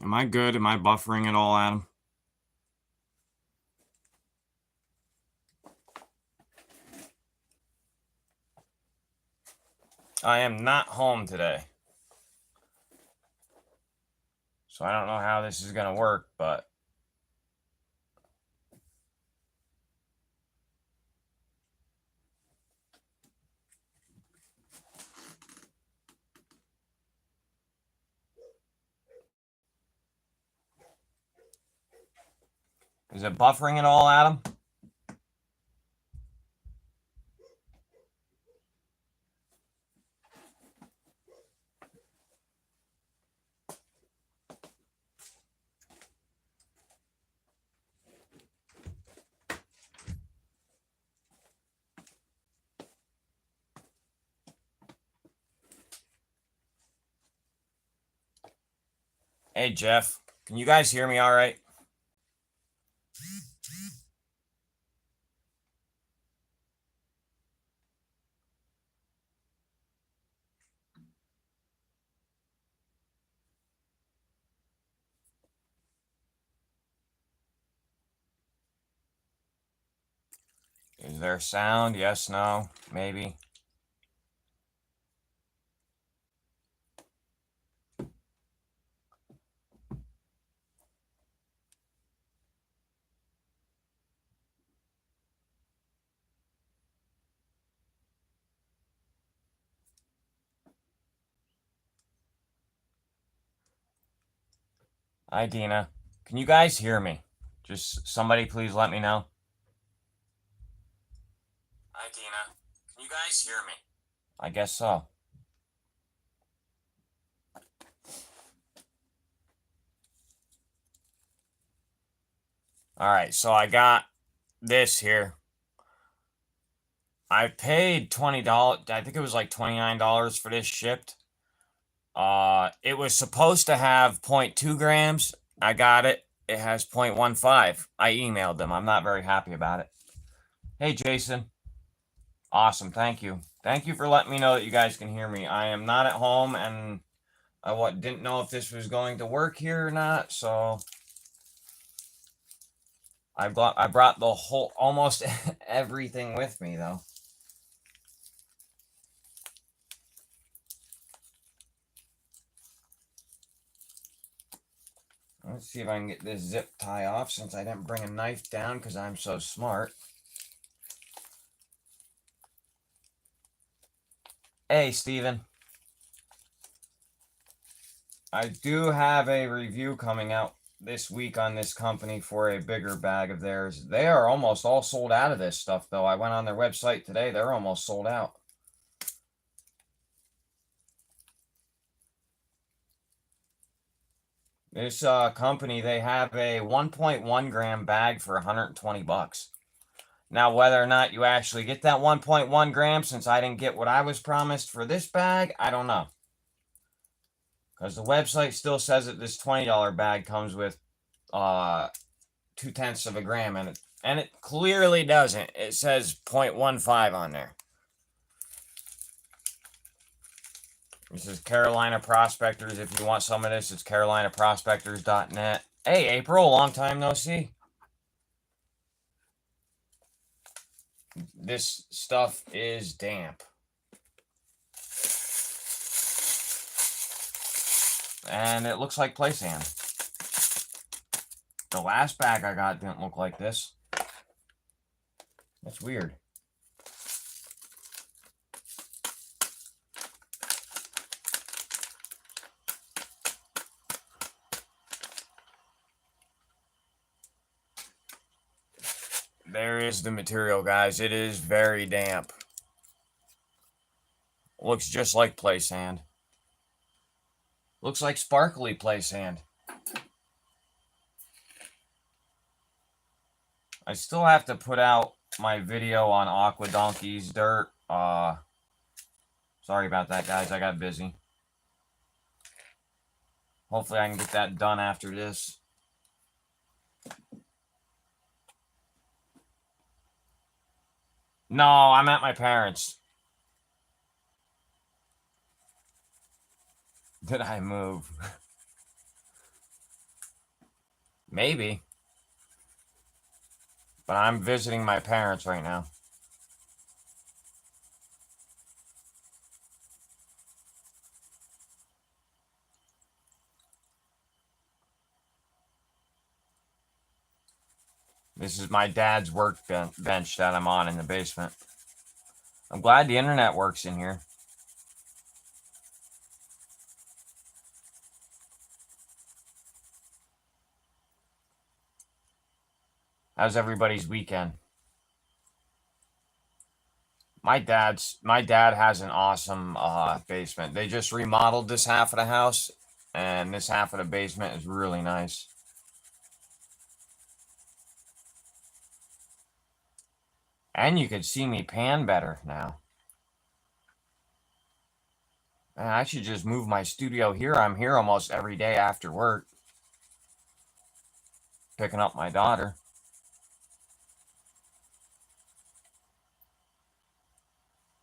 Am I good? Am I buffering at all, Adam? I am not home today. So I don't know how this is going to work, but is it buffering at all, Adam? Hey, Jeff. Can you guys hear me all right? Is there sound? Yes, no, maybe. Hi, Dina. Can you guys hear me? Just somebody please let me know. Hi, Dina. Can you guys hear me? I guess so. All right, so I got this here. I paid $20. I think it was like $29 for this shipped. It was supposed to have 0.2 grams. I got it. It has 0.15. I emailed them. I'm not very happy about it. Hey, Jason. Awesome. Thank you. Thank you for letting me know that you guys can hear me. I am not at home, and I didn't know if this was going to work here or not, so I brought the whole almost everything with me though. Let's see if I can get this zip tie off since I didn't bring a knife down because I'm so smart. Hey, Steven. I do have a review coming out this week on this company for a bigger bag of theirs. They are almost all sold out of this stuff, though. I went on their website today. They're almost sold out. This company, they have a 1.1 gram bag for 120 bucks. Now, whether or not you actually get that 1.1 grams, since I didn't get what I was promised for this bag, I don't know. Because the website still says that this $20 bag comes with 0.2 of a gram in it. And it clearly doesn't. It says 0.15 on there. This is Carolina Prospectors. If you want some of this, it's carolinaprospectors.net. Hey, April, long time no see. This stuff is damp. And it looks like play sand. The last bag I got didn't look like this. That's weird. There is the material, guys. It is very damp. Looks just like play sand. Looks like sparkly play sand. I still have to put out my video on Aqua Donkey's dirt. Sorry about that, guys. I got busy. Hopefully I can get that done after this. No, I'm at my parents'. Did I move? Maybe. But I'm visiting my parents right now. This is my dad's workbench that I'm on in the basement. I'm glad the internet works in here. How's everybody's weekend? My dad has an awesome basement. They just remodeled this half of the house, and this half of the basement is really nice. And you can see me pan better now. Man, I should just move my studio here. I'm here almost every day after work, picking up my daughter.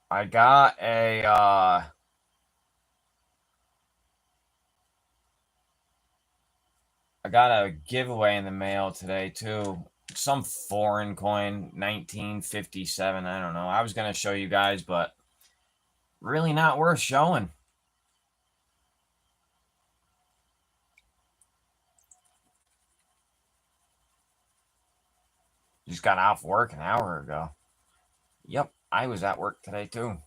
I got a giveaway in the mail today too. Some foreign coin, 1957. I don't know. I was gonna show you guys, but really not worth showing. Just got off work an hour ago. Yep, I was at work today too.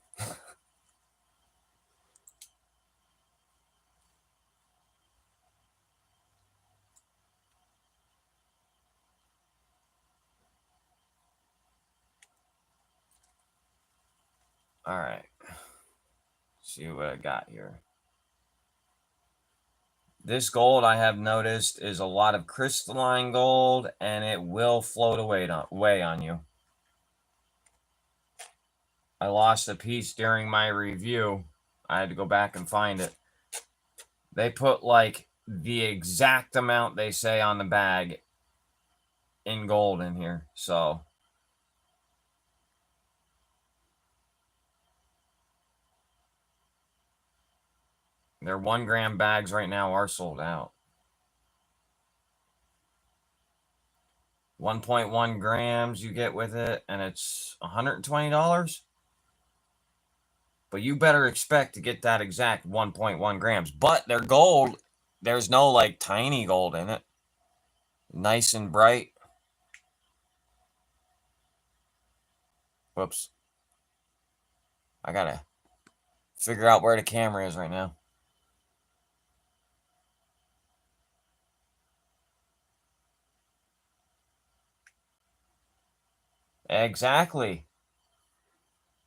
All right. See what I got here. This gold, I have noticed, is a lot of crystalline gold, and it will float away on you. I lost a piece during my review. I had to go back and find it. They put like the exact amount they say on the bag in gold in here. So their 1 gram bags right now are sold out. 1.1 grams you get with it, and it's $120. But you better expect to get that exact 1.1 grams. But they're gold. There's no like tiny gold in it. Nice and bright. Whoops. I gotta figure out where the camera is right now. Exactly.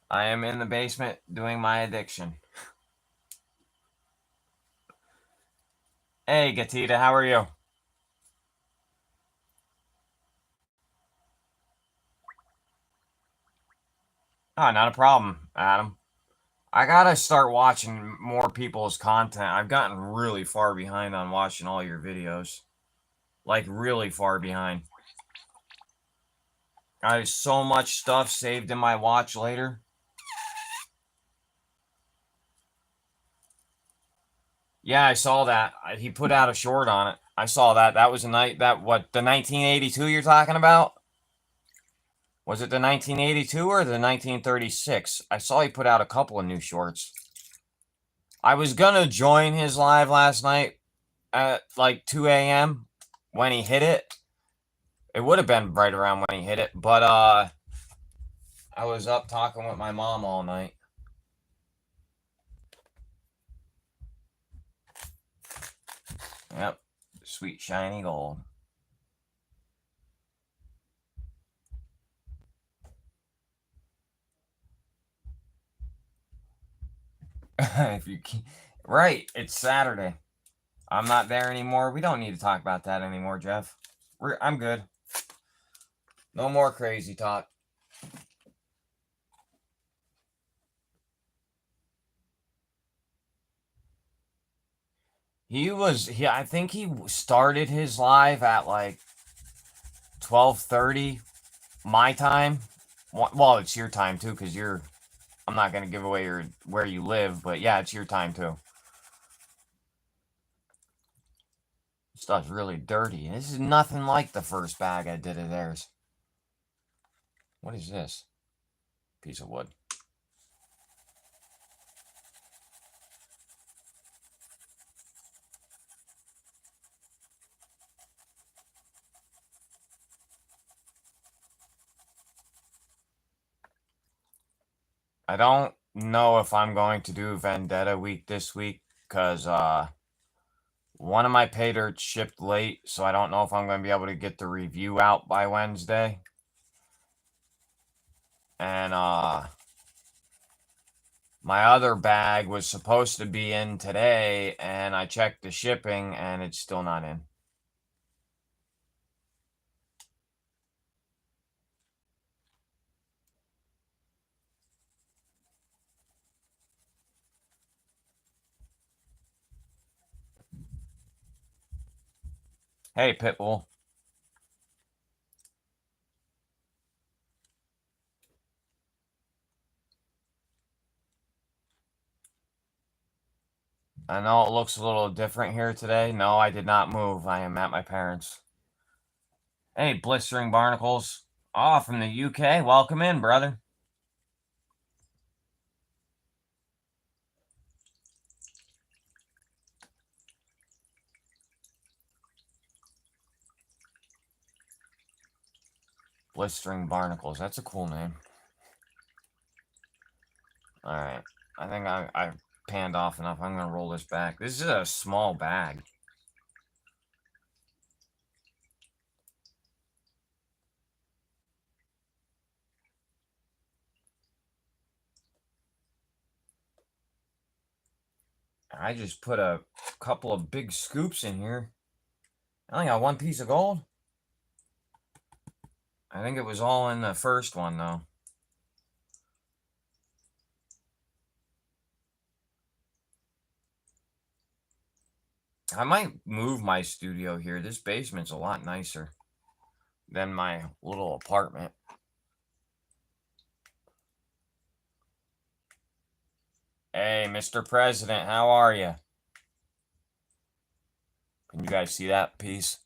I am in the basement doing my addiction. Hey, Gatita, how are you? Oh, not a problem, Adam. I gotta start watching more people's content. I've gotten really far behind on watching all your videos. Like, really far behind. I have so much stuff saved in my watch later. Yeah, I saw that. He put out a short on it. I saw that. That was a night that what the 1982 you're talking about? Was it the 1982 or the 1936? I saw he put out a couple of new shorts. I was gonna join his live last night at like 2 a.m. when he hit it. It would have been right around when he hit it, but I was up talking with my mom all night. Yep, sweet shiny gold. If you right, it's Saturday. I'm not there anymore. We don't need to talk about that anymore, Jeff. I'm good. No more crazy talk. I think he started his live at like 12:30 my time. Well, it's your time too, because I'm not going to give away where you live, but yeah, it's your time too. Stuff's really dirty. This is nothing like the first bag I did of theirs. What is this? Piece of wood. I don't know if I'm going to do Vendetta week this week because one of my pay dirts shipped late, so I don't know if I'm going to be able to get the review out by Wednesday. And my other bag was supposed to be in today, and I checked the shipping, and it's still not in. Hey, Pitbull. I know it looks a little different here today. No, I did not move. I am at my parents'. Hey, Blistering Barnacles. Oh, from the UK. Welcome in, brother. Blistering Barnacles. That's a cool name. Alright. I think I panned off enough. I'm going to roll this back. This is a small bag. I just put a couple of big scoops in here. I only got one piece of gold. I think it was all in the first one, though. I might move my studio here. This basement's a lot nicer than my little apartment. Hey, Mr. President, how are you? Can you guys see that piece?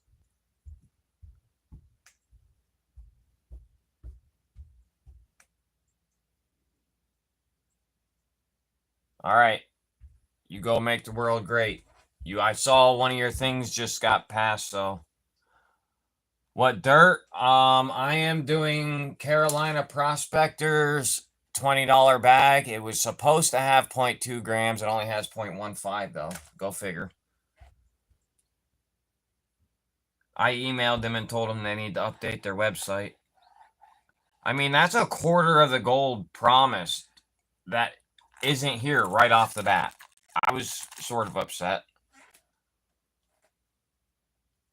All right. You go make the world great. I saw one of your things just got passed, so. What dirt? I am doing Carolina Prospectors $20 bag. It was supposed to have 0.2 grams. It only has 0.15 though. Go figure. I emailed them and told them they need to update their website. I mean, that's a quarter of the gold promised that isn't here right off the bat. I was sort of upset.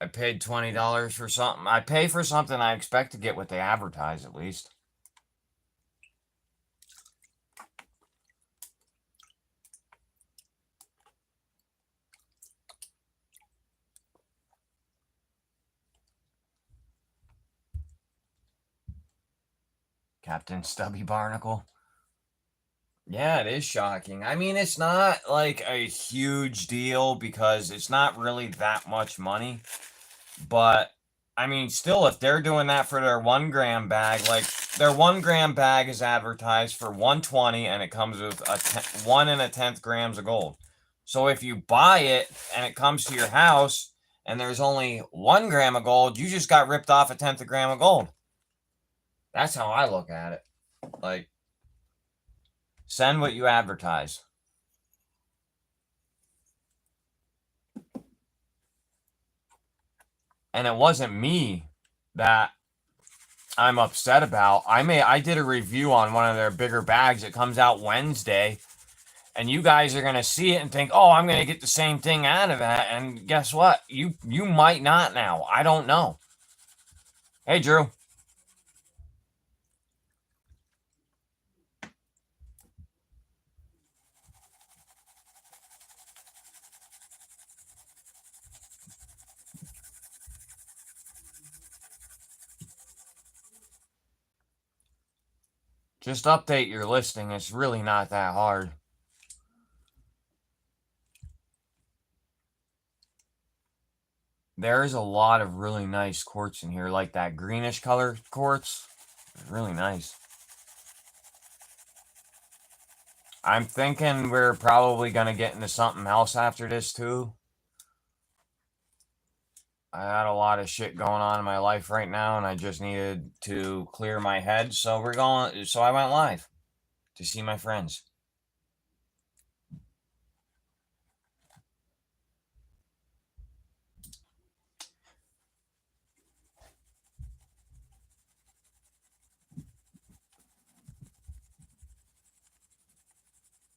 I paid $20 for something. I pay for something I expect to get what they advertise at least. Captain Stubby Barnacle. Yeah, it is shocking. I mean, it's not like a huge deal because it's not really that much money. But, I mean, still, if they're doing that for their 1 gram bag, like, their 1 gram bag is advertised for $120 and it comes with 1 1/10 grams of gold. So if you buy it and it comes to your house and there's only 1 gram of gold, you just got ripped off 1/10 gram of gold. That's how I look at it. Like, send what you advertise. And it wasn't me that I'm upset about. I did a review on one of their bigger bags. It comes out Wednesday. And you guys are gonna see it and think, oh, I'm gonna get the same thing out of that. And guess what? You might not now. I don't know. Hey, Drew. Just update your listing. It's really not that hard. There's a lot of really nice quartz in here, like that greenish color quartz. It's really nice. I'm thinking we're probably going to get into something else after this, too. I had a lot of shit going on in my life right now, and I just needed to clear my head. So I went live to see my friends.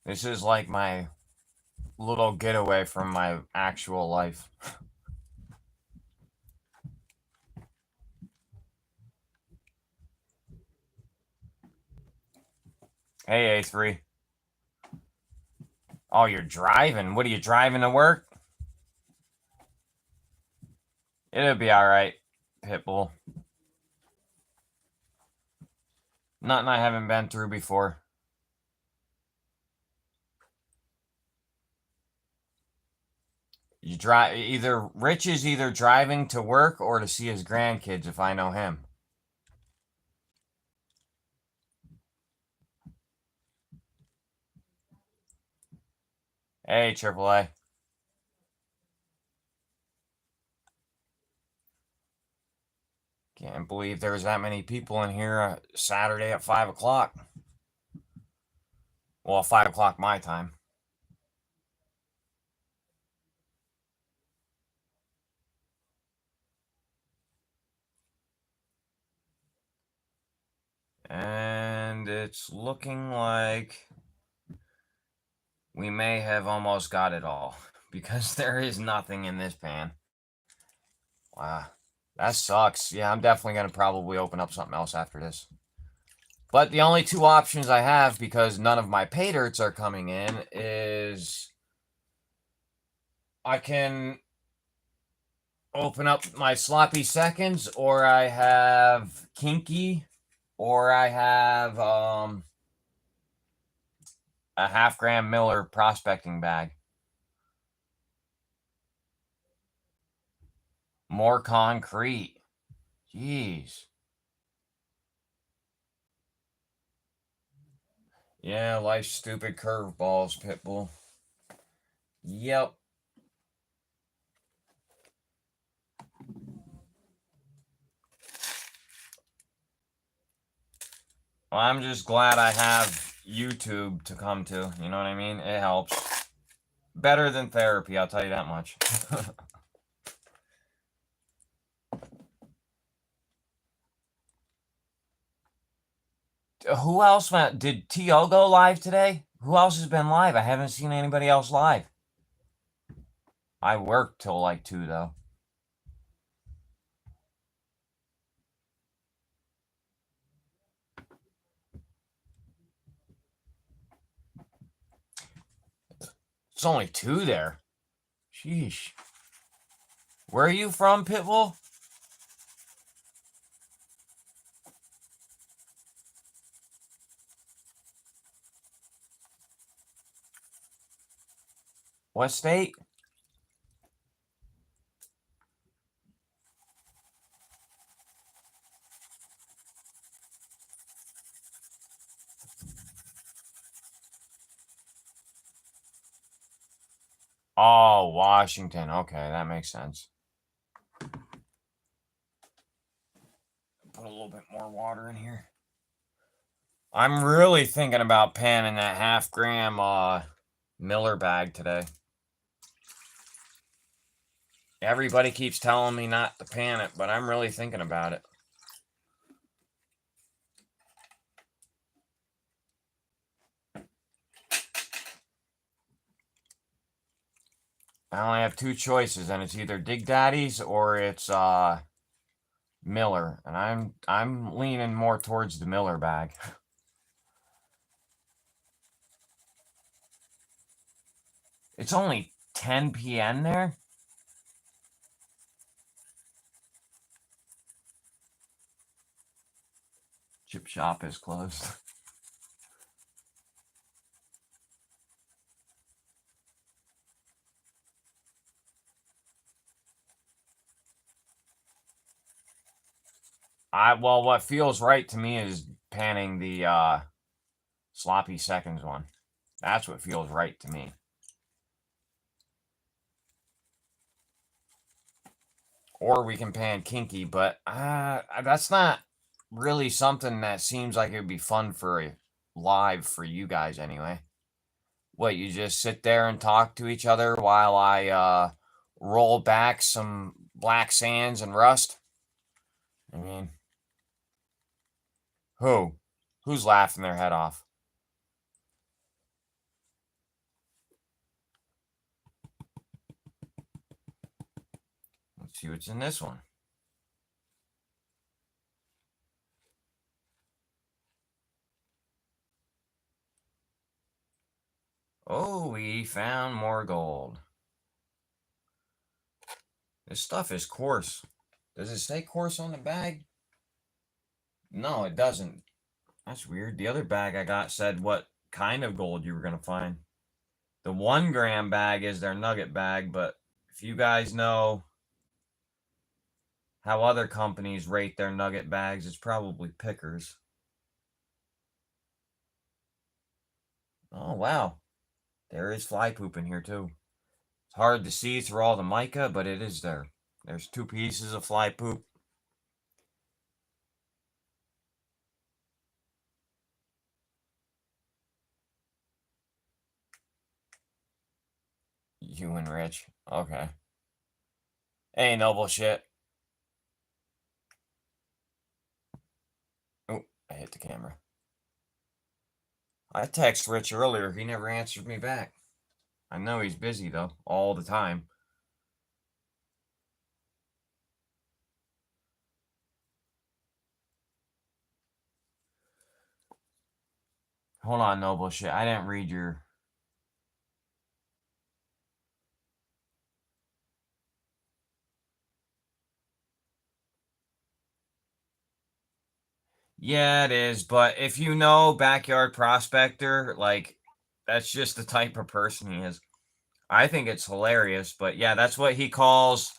This is like my little getaway from my actual life. Hey, A3. Oh, you're driving? What are you driving to work? It'll be alright, Pitbull. Nothing I haven't been through before. Rich is either driving to work or to see his grandkids, if I know him. Hey, AAA. Can't believe there's that many people in here Saturday at 5 o'clock. Well, 5 o'clock my time. And it's looking like we may have almost got it all, because there is nothing in this pan. Wow, that sucks. Yeah, I'm definitely going to probably open up something else after this. But the only two options I have, because none of my pay dirts are coming in, is I can open up my sloppy seconds, or I have kinky, or I have a half-gram Miller prospecting bag. More concrete. Jeez. Yeah, life's stupid curveballs, Pitbull. Yep. Well, I'm just glad I have YouTube to come to. You know what I mean? It helps. Better than therapy, I'll tell you that much. Who else went? Did T.O. go live today? Who else has been live? I haven't seen anybody else live. I work till like 2, though. It's only 2 there. Sheesh. Where are you from, Pitbull? What state? Oh, Washington. Okay, that makes sense. Put a little bit more water in here. I'm really thinking about panning that half-gram Miller bag today. Everybody keeps telling me not to pan it, but I'm really thinking about it. I only have 2 choices, and it's either Dig Daddy's or it's Miller, and I'm leaning more towards the Miller bag. It's only 10 p.m. there. Chip shop is closed. Well, what feels right to me is panning the sloppy seconds one. That's what feels right to me. Or we can pan kinky, but that's not really something that seems like it would be fun for live for you guys anyway. What, you just sit there and talk to each other while I roll back some black sands and rust? I mean, who's laughing their head off? Let's see what's in this one. Oh, we found more gold. This stuff is coarse. Does it say coarse on the bag? No, it doesn't. That's weird. The other bag I got said what kind of gold you were going to find. The 1 gram bag is their nugget bag, but if you guys know how other companies rate their nugget bags, it's probably pickers. Oh, wow. There is fly poop in here, too. It's hard to see through all the mica, but it is there. There's 2 pieces of fly poop. You and Rich. Okay. Hey, no bullshit. Oh, I hit the camera. I texted Rich earlier. He never answered me back. I know he's busy, though, all the time. Hold on, no bullshit. I didn't read your... Yeah, it is. But if you know Backyard Prospector, like, that's just the type of person he is. I think it's hilarious. But yeah, that's what he calls...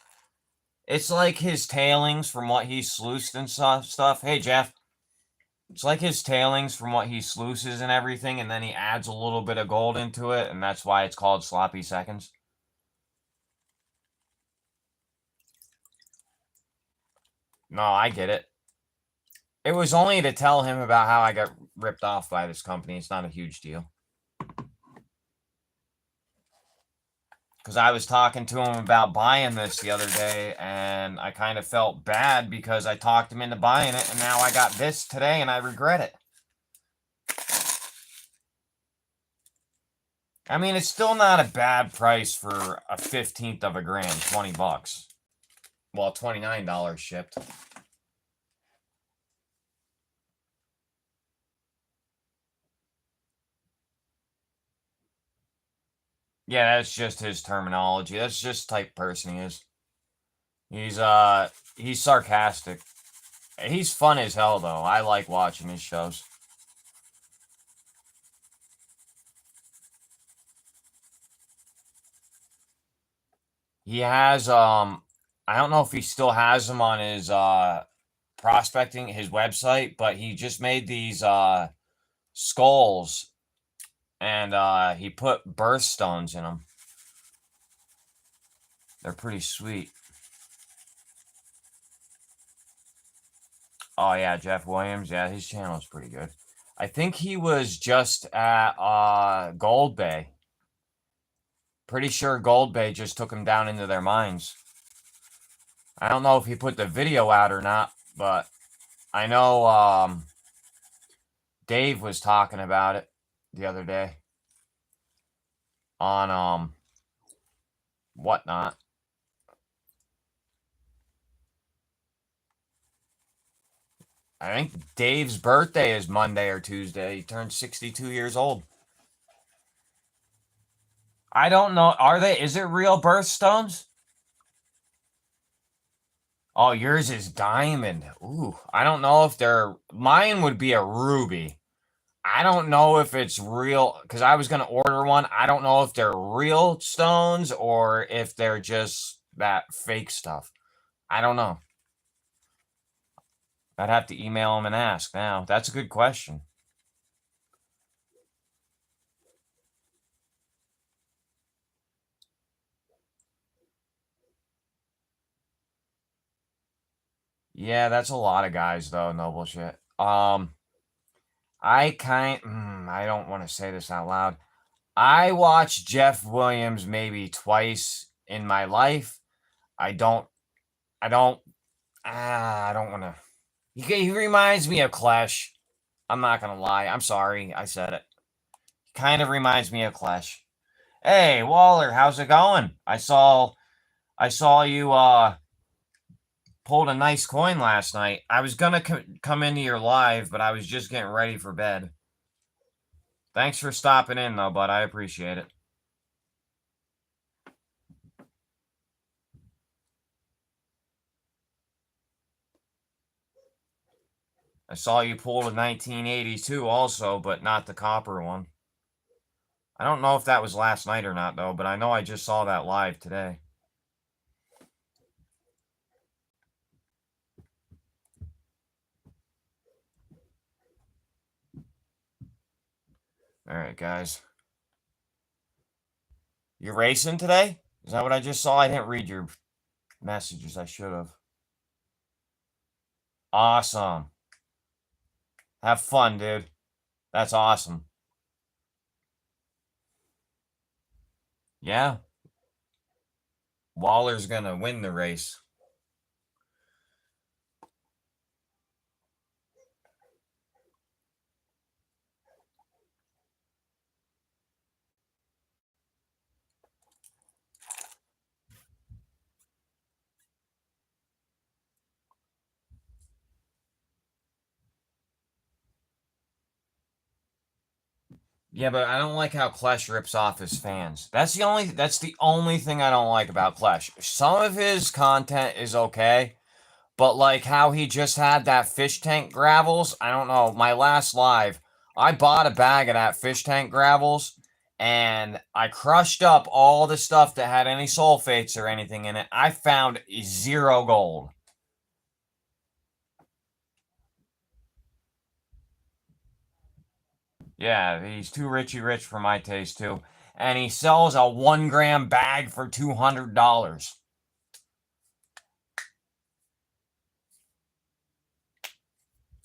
It's like his tailings from what he sluiced and stuff. Hey, Jeff. It's like his tailings from what he sluices and everything, and then he adds a little bit of gold into it, and that's why it's called sloppy seconds. No, I get it. It was only to tell him about how I got ripped off by this company. It's not a huge deal. Because I was talking to him about buying this the other day, and I kind of felt bad because I talked him into buying it, and now I got this today, and I regret it. I mean, it's still not a bad price for a 15th of a gram, 20 bucks. Well, $29 shipped. Yeah, that's just his terminology. That's just the type of person he is. He's sarcastic. He's fun as hell, though. I like watching his shows. He has, I don't know if he still has them on his, prospecting, his website, but he just made these, skulls, and, he put birthstones in them. They're pretty sweet. Oh, yeah, Jeff Williams. Yeah, his channel is pretty good. I think he was just at, Gold Bay. Pretty sure Gold Bay just took him down into their mines. I don't know if he put the video out or not, but I know Dave was talking about it the other day on whatnot. I think Dave's birthday is Monday or Tuesday. He turned 62 years old. I don't know. Are they? Is it real birthstones? Oh, yours is diamond. Ooh, I don't know if they're... Mine would be a ruby. I don't know if it's real, because I was going to order one. I don't know if they're real stones or if they're just that fake stuff. I don't know. I'd have to email him and ask now. That's a good question. Yeah, that's a lot of guys, though. No bullshit. I don't want to say this out loud. I watched Jeff Williams maybe twice in my life. I don't want to. He reminds me of Clash. I'm not gonna lie. I'm sorry. I said it. He kind of reminds me of Clash. Hey, Waller, how's it going? I saw you pulled a nice coin last night. I was gonna come into your live, but I was just getting ready for bed. Thanks for stopping in, though, bud. I appreciate it. I saw you pull a 1982 also, but not the copper one. I don't know if that was last night or not, though, but I know I just saw that live today. All right, guys. You racing today? Is that what I just saw? I didn't read your messages. I should have. Awesome. Have fun, dude. That's awesome. Yeah. Waller's going to win the race. Yeah, but I don't like how Klesh rips off his fans. That's the only thing I don't like about Klesh. Some of his content is okay, but like how he just had that fish tank gravels, I don't know. My last live, I bought a bag of that fish tank gravels and I crushed up all the stuff that had any sulfates or anything in it. I found 0 gold. Yeah, he's too richy rich for my taste too. And he sells a 1 gram bag for $200.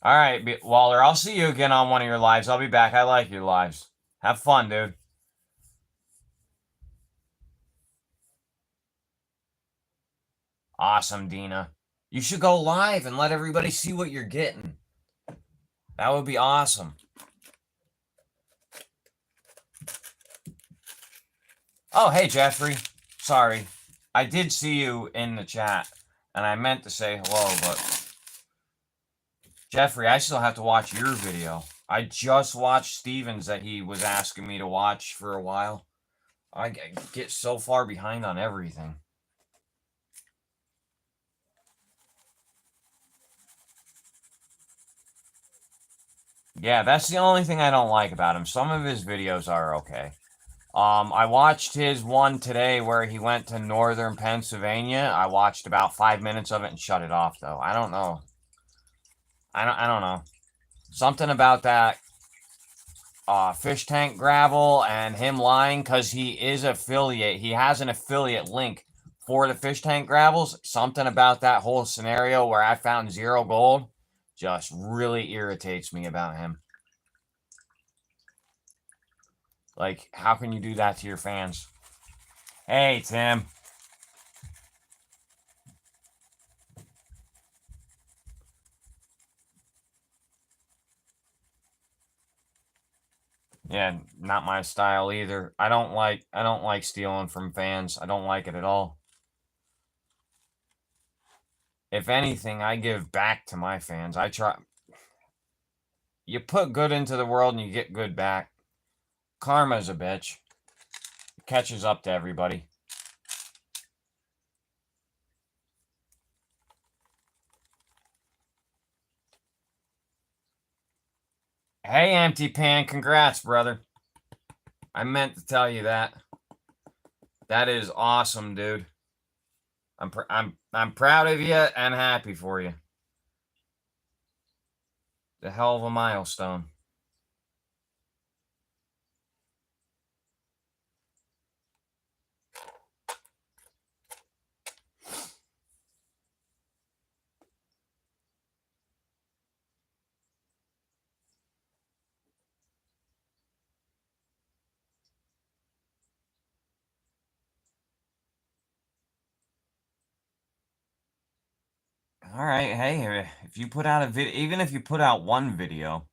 All right, Waller, I'll see you again on one of your lives. I'll be back. I like your lives. Have fun, dude. Awesome, Dina. You should go live and let everybody see what you're getting. That would be awesome. Oh, hey, Jeffrey. Sorry. I did see you in the chat, and I meant to say hello, but... Jeffrey, I still have to watch your video. I just watched Steven's that he was asking me to watch for a while. I get so far behind on everything. Yeah, that's the only thing I don't like about him. Some of his videos are okay. I watched his one today where he went to northern Pennsylvania. I watched about 5 minutes of it and shut it off, though. I don't know. I don't know. Something about that fish tank gravel and him lying because he is affiliate. He has an affiliate link for the fish tank gravels. Something about that whole scenario where I found 0 gold just really irritates me about him. Like, how can you do that to your fans? Hey, Tim. Yeah, not my style either. I don't like stealing from fans. I don't like it at all. If anything, I give back to my fans. I try. You put good into the world and you get good back. Karma's a bitch. It catches up to everybody. Hey, Empty Pan, congrats, brother. I meant to tell you that. That is awesome, dude. I'm proud of you and happy for you. The hell of a milestone. All right, hey, if you put out a video, even if you put out one video,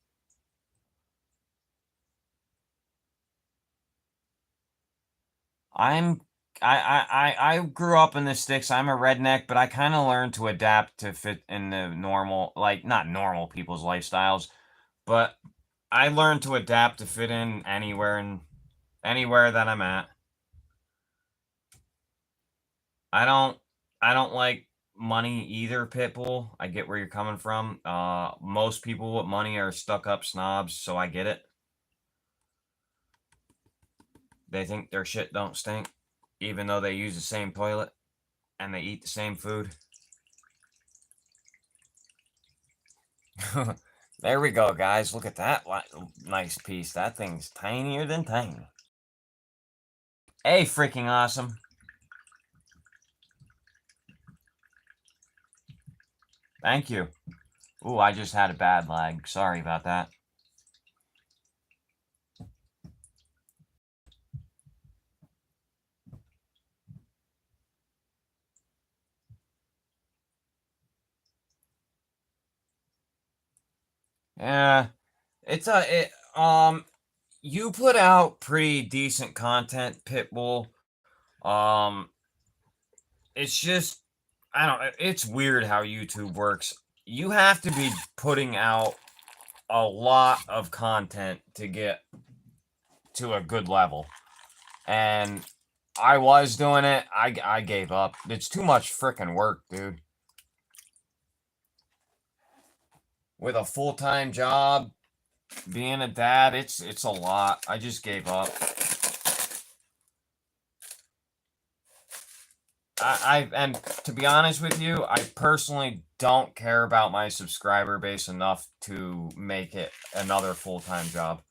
I'm I grew up in the sticks. I'm a redneck, but I kind of learned to adapt to fit in the normal, like not normal people's lifestyles, but I learned to adapt to fit in anywhere that I'm at. I don't I don't like money either, Pitbull. I get where you're coming from. Most people with money are stuck up snobs, so I get it. They think their shit don't stink, even though they use the same toilet and they eat the same food. There we go, guys. Look at that nice piece. That thing's tinier than tiny. Hey, freaking awesome. Thank you. Ooh, I just had a bad lag. Sorry about that. Yeah, you put out pretty decent content, Pitbull. Um, it's just, I don't, it's weird how YouTube works. You have to be putting out a lot of content to get to a good level. And I was doing it. I gave up. It's too much freaking work, dude. With a full-time job, being a dad, it's a lot. I just gave up. And to be honest with you, I personally don't care about my subscriber base enough to make it another full-time job.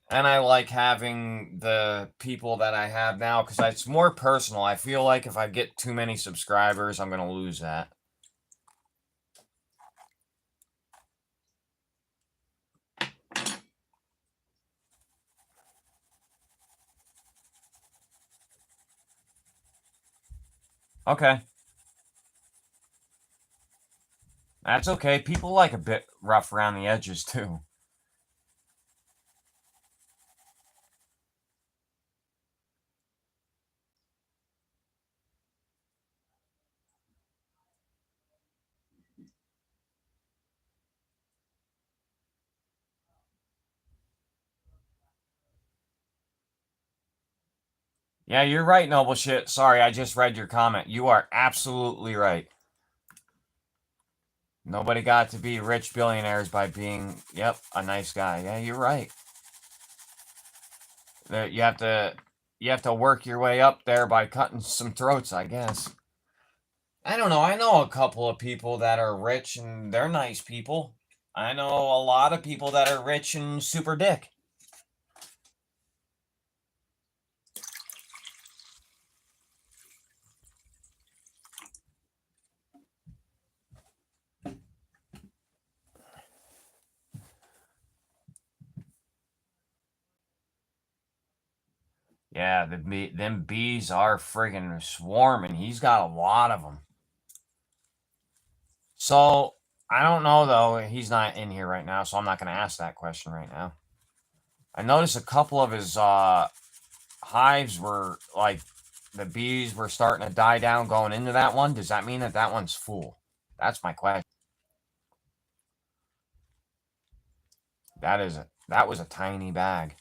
And I like having the people that I have now because it's more personal. I feel like if I get too many subscribers, I'm going to lose that. Okay. That's okay. People like a bit rough around the edges, too. Yeah, you're right, Noble Shit. Sorry, I just read your comment. You are absolutely right. Nobody got to be rich billionaires by being, yep, a nice guy. Yeah, you're right. You have to work your way up there by cutting some throats, I guess. I don't know. I know a couple of people that are rich and they're nice people. I know a lot of people that are rich and super dick. Yeah, them bees are friggin' swarming. He's got a lot of them. So, I don't know, though. He's not in here right now, so I'm not going to ask that question right now. I noticed a couple of his hives were, like, the bees were starting to die down going into that one. Does that mean that that one's full? That's my question. That was a tiny bag.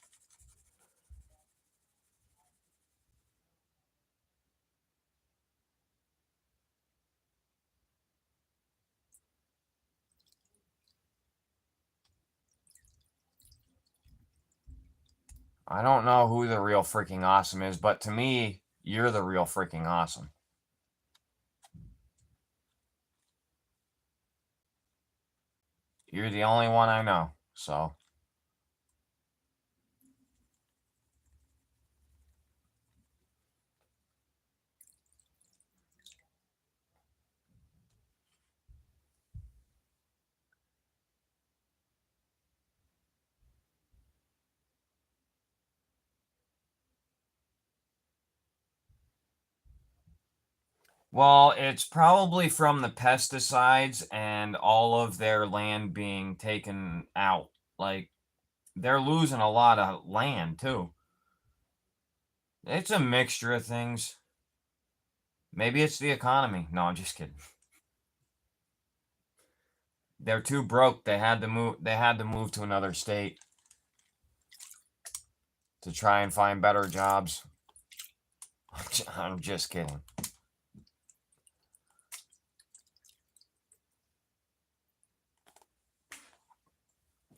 I don't know who the real freaking awesome is, but to me, you're the real freaking awesome. You're the only one I know, so. Well, it's probably from the pesticides and all of their land being taken out. Like, they're losing a lot of land, too. It's a mixture of things. Maybe it's the economy. No, I'm just kidding. They're too broke. They had to move to another state to try and find better jobs. I'm just kidding.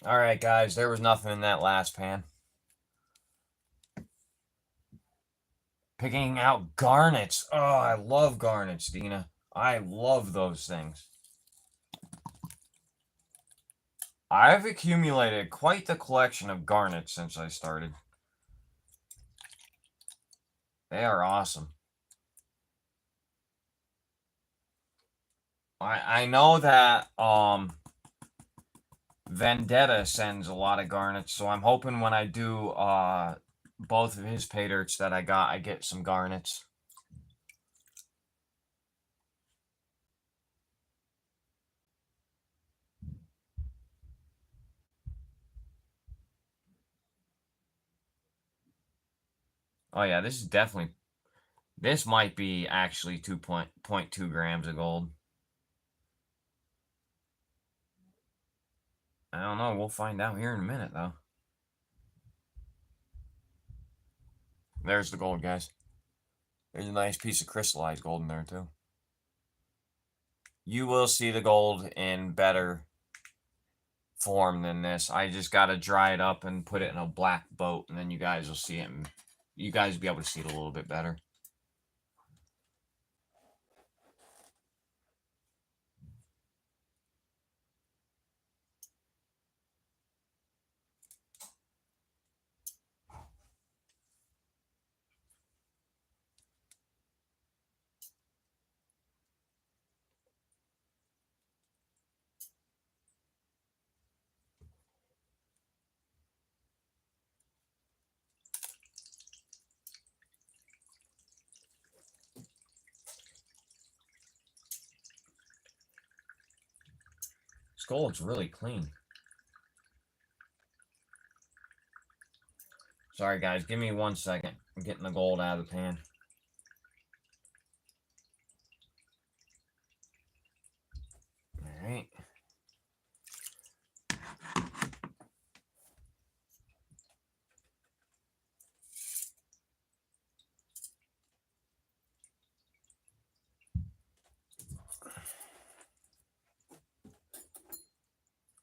All right, guys, there was nothing in that last pan. Picking out garnets. Oh, I love garnets, Dina. I love those things. I've accumulated quite the collection of garnets since I started. They are awesome. I know that Vendetta sends a lot of garnets, so I'm hoping when I do both of his pay dirts that I get some garnets. Oh yeah, this is definitely, this might be actually 2.2 grams of gold. I don't know. We'll find out here in a minute, though. There's the gold, guys. There's a nice piece of crystallized gold in there, too. You will see the gold in better form than this. I just got to dry it up and put it in a black boat, and then you guys will see it. And you guys will be able to see it a little bit better. This gold's really clean. Sorry, guys. Give me 1 second. I'm getting the gold out of the pan. All right.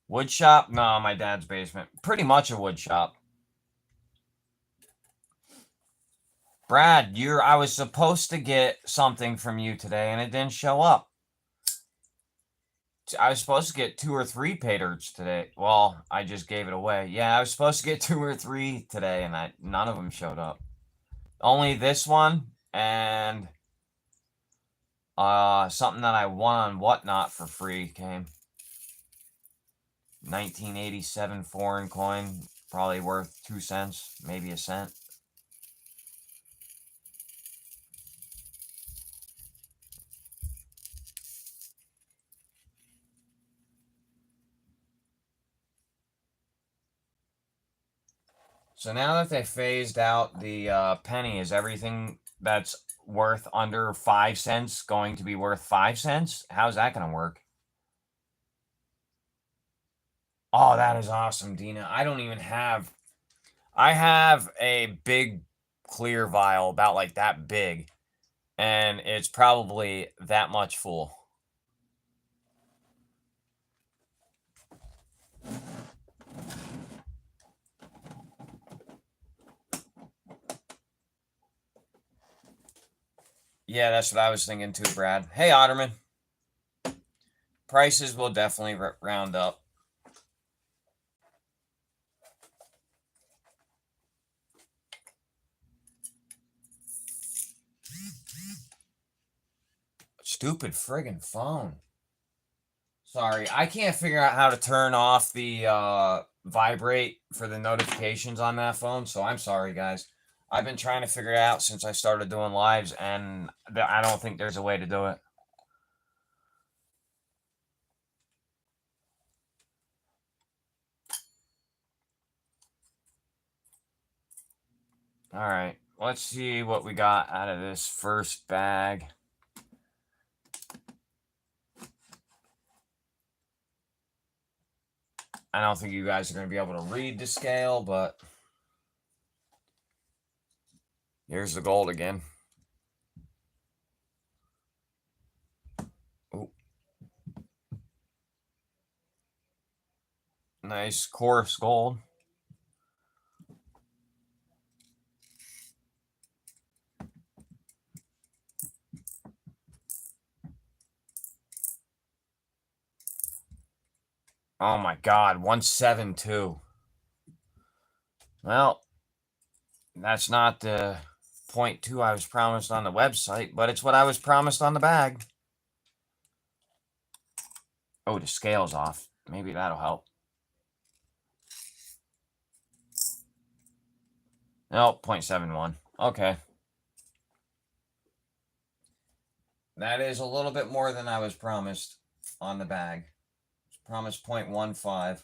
Wood shop? No, my dad's basement. Pretty much a wood shop. Brad, I was supposed to get something from you today and it didn't show up. I was supposed to get 2 or 3 pay dirts today. Well, I just gave it away. Yeah, I was supposed to get 2 or 3 today and none of them showed up. Only this one and something that I won on Whatnot for free came. 1987 foreign coin, probably worth 2 cents, maybe a cent. So now that they phased out the penny, is everything that's worth under 5 cents going to be worth 5 cents? How's that going to work? Oh, that is awesome, Dina. I don't even have... I have a big clear vial about like that big, and it's probably that much full. Yeah, that's what I was thinking too, Brad. Hey, Otterman. Prices will definitely round up. stupid friggin' phone. Sorry, I can't figure out how to turn off the vibrate for the notifications on that phone, so I'm sorry, guys. I've been trying to figure it out since I started doing lives, and I don't think there's a way to do it. All right, let's see what we got out of this first bag. I don't think you guys are going to be able to read the scale, but here's the gold again. Ooh. Nice coarse gold. Oh my God, 172. Well, that's not the 0.2 I was promised on the website, but it's what I was promised on the bag. Oh, the scale's off. Maybe that'll help. No, 0.71. Okay. That is a little bit more than I was promised on the bag. Promised 0.15.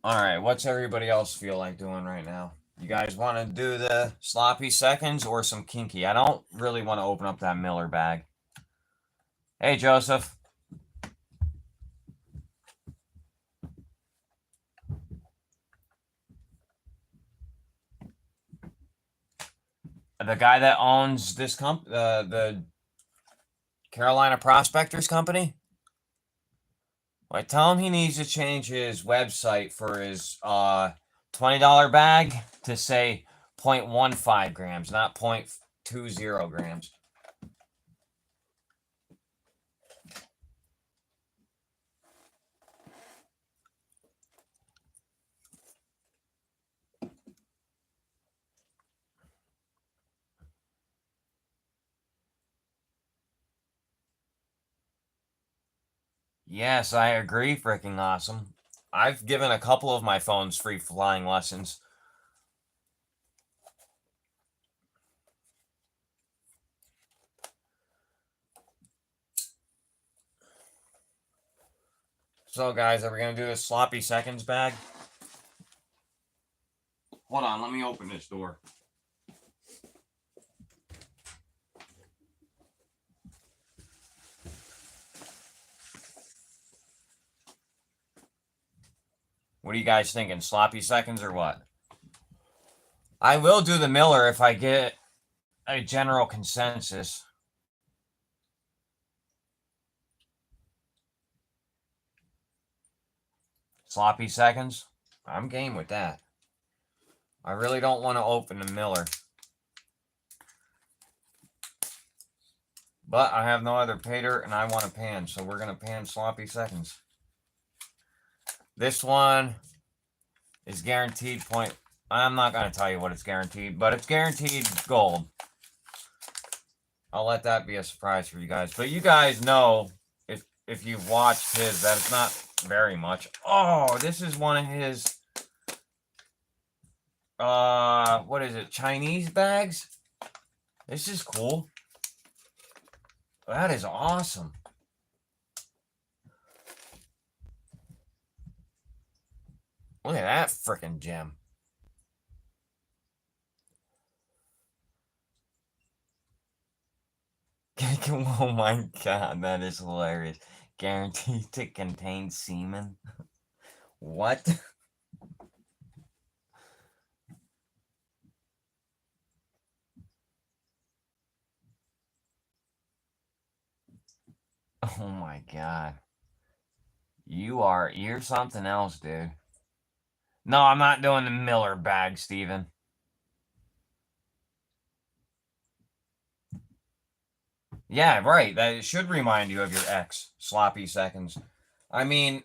All right, what's everybody else feel like doing right now? You guys want to do the sloppy seconds or some kinky? I don't really want to open up that Miller bag. Hey, Joseph. The guy that owns this the Carolina Prospectors Company. I tell him he needs to change his website for his $20 bag to say 0.15 grams, not 0.20 grams. Yes, I agree, freaking awesome. I've given a couple of my phones free flying lessons. So, guys, are we going to do a sloppy seconds bag? Hold on, let me open this door. What are you guys thinking? Sloppy seconds or what? I will do the Miller if I get a general consensus. Sloppy seconds? I'm game with that. I really don't want to open the Miller. But I have no other pay dirt and I want to pan, so we're going to pan sloppy seconds. This one is guaranteed point. I'm not going to tell you what it's guaranteed, but it's guaranteed gold. I'll let that be a surprise for you guys. But you guys know, if you've watched his, that it's not very much. Oh, this is one of his, what is it, Chinese bags? This is cool. That is awesome. Look at that freaking gem. Oh my God, that is hilarious. Guaranteed to contain semen. What? Oh my God. You're something else, dude. No, I'm not doing the Miller bag, Steven. Yeah, right. That should remind you of your ex. Sloppy seconds. I mean,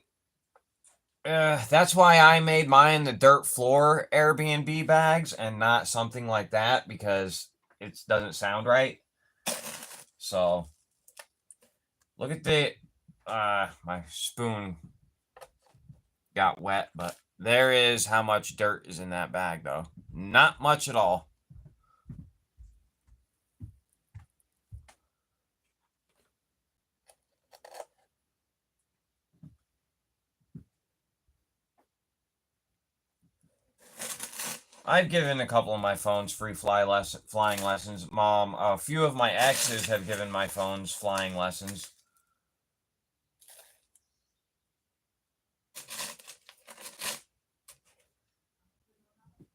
that's why I made mine the dirt floor Airbnb bags and not something like that because it doesn't sound right. So, look at the my spoon got wet, but there is how much dirt is in that bag though. Not much at all. I've given a couple of my phones free flying lessons. Mom, a few of my exes have given my phones flying lessons.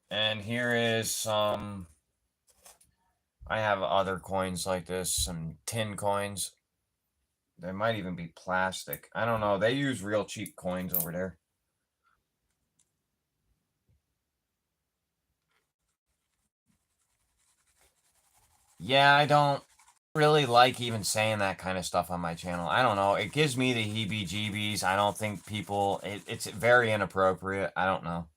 And here is some. I have other coins like this, some tin coins. They might even be plastic. I don't know. They use real cheap coins over there. Yeah, I don't really like even saying that kind of stuff on my channel. I don't know. It gives me the heebie-jeebies. I don't think people... it's very inappropriate. I don't know.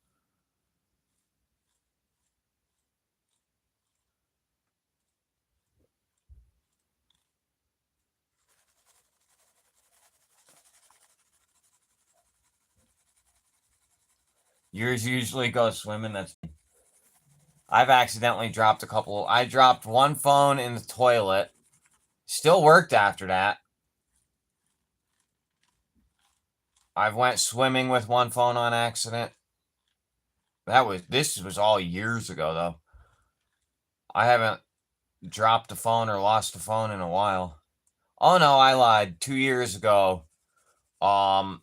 Yours usually go swimming. I've accidentally dropped a couple. I dropped one phone in the toilet. Still worked after that. I've went swimming with one phone on accident. This was all years ago though. I haven't dropped a phone or lost a phone in a while. Oh no, I lied. 2 years ago, um,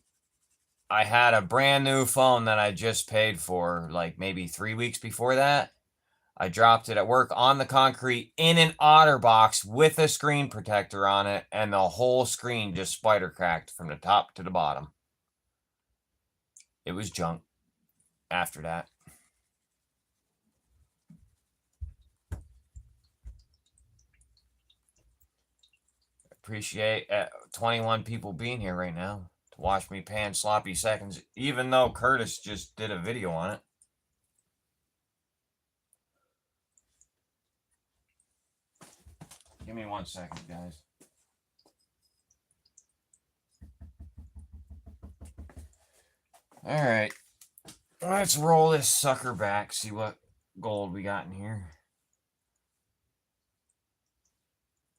I had a brand new phone that I just paid for, like maybe 3 weeks before that. I dropped it at work on the concrete in an OtterBox with a screen protector on it, and the whole screen just spider cracked from the top to the bottom. It was junk after that. Appreciate 21 people being here right now to watch me pan sloppy seconds, even though Curtis just did a video on it. Give me 1 second, guys. All right. Let's roll this sucker back, see what gold we got in here.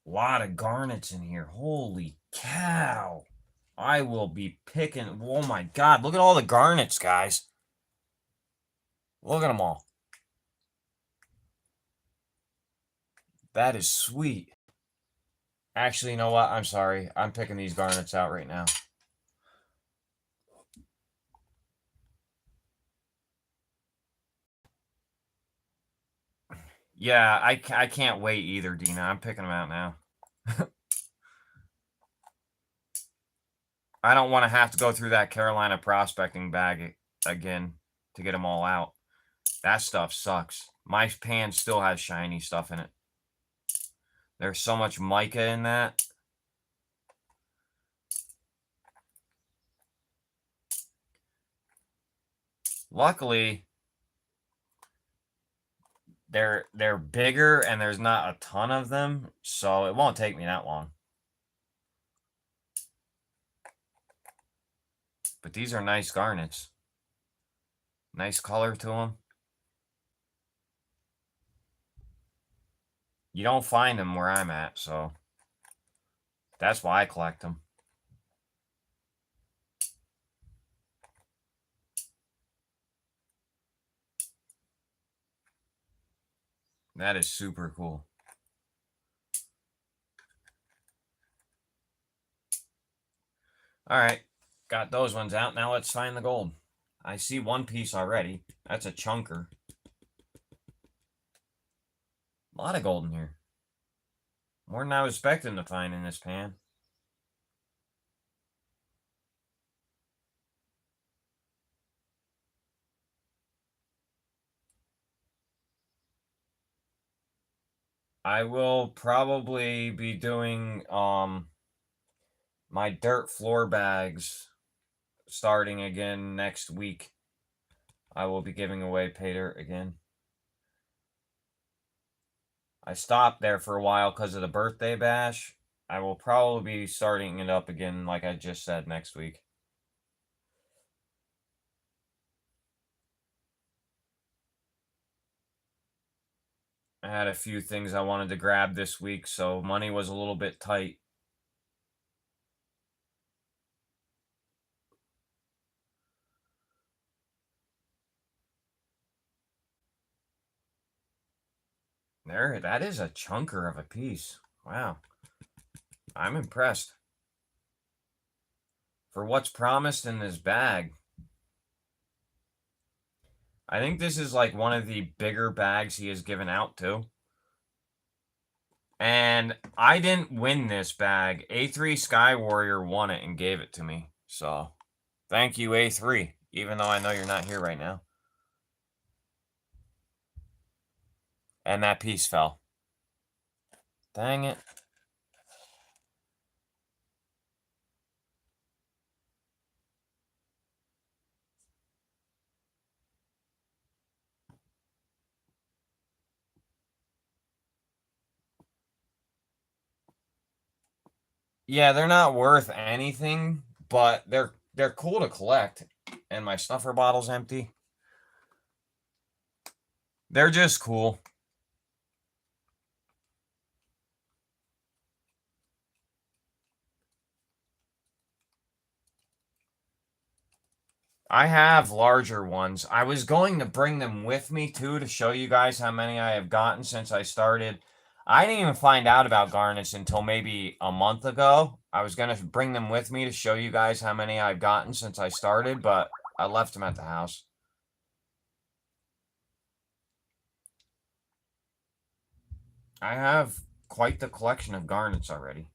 A lot of garnets in here. Holy cow. I will be picking. Oh my god, look at all the garnets, guys. Look at them all. That is sweet. Actually, you know what? I'm sorry. I'm picking these garnets out right now. Yeah, I can't wait either, Dina. I'm picking them out now. I don't want to have to go through that Carolina prospecting bag again to get them all out. That stuff sucks. My pan still has shiny stuff in it. There's so much mica in that. Luckily, they're bigger and there's not a ton of them, so it won't take me that long. But these are nice garnets. Nice color to them. You don't find them where I'm at, so that's why I collect them. That is super cool. All right, got those ones out. Now let's find the gold. I see one piece already. That's a chunker. A lot of gold in here. More than I was expecting to find in this pan. I will probably be doing my dirt floor bags starting again next week. I will be giving away pay dirt again. I stopped there for a while because of the birthday bash. I will probably be starting it up again, like I just said, next week. I had a few things I wanted to grab this week, so money was a little bit tight. There, that is a chunker of a piece. Wow. I'm impressed. For what's promised in this bag. I think this is like one of the bigger bags he has given out to. And I didn't win this bag. A3 Sky Warrior won it and gave it to me. So, thank you, A3. Even though I know you're not here right now. And that piece fell. Dang it. Yeah, they're not worth anything, but they're cool to collect. And my snuffer bottle's empty. They're just cool. I have larger ones. I was going to bring them with me too to show you guys how many I have gotten since I started. I didn't even find out about garnets until maybe a month ago. I was going to bring them with me to show you guys how many I've gotten since I started, but I left them at the house. I have quite the collection of garnets already.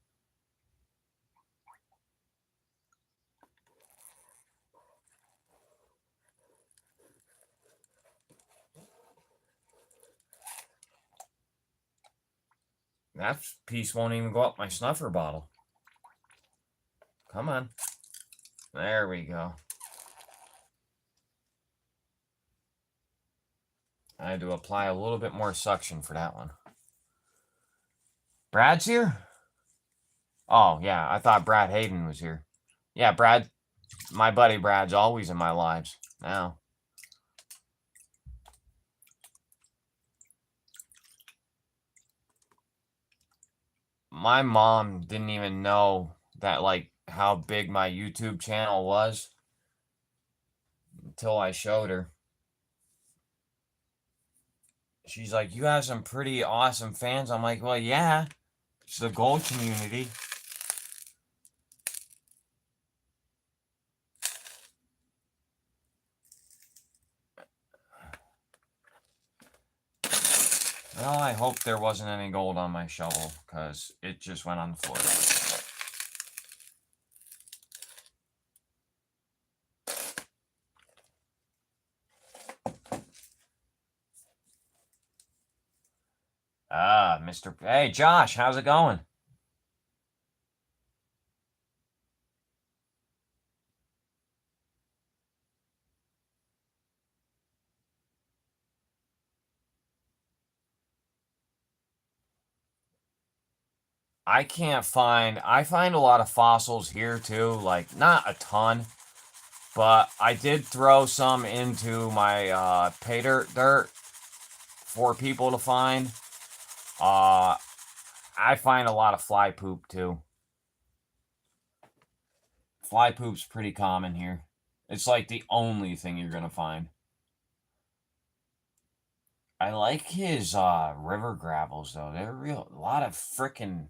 That piece won't even go up my snuffer bottle. Come on. There we go. I had to apply a little bit more suction for that one. Brad's here? Oh, yeah. I thought Brad Hayden was here. Yeah, Brad, my buddy Brad's always in my lives now. My mom didn't even know that, like, how big my YouTube channel was until I showed her. She's like, you have some pretty awesome fans. I'm like, well, yeah, it's the gold community. Well, I hope there wasn't any gold on my shovel because it just went on the floor. Ah, Mr. Hey, Josh, how's it going? I can't find, I find a lot of fossils here too, like not a ton, but I did throw some into my pay dirt for people to find. I find a lot of fly poop too. Fly poop's pretty common here. It's like the only thing you're gonna find. I like his river gravels though. They're real, a lot of freaking,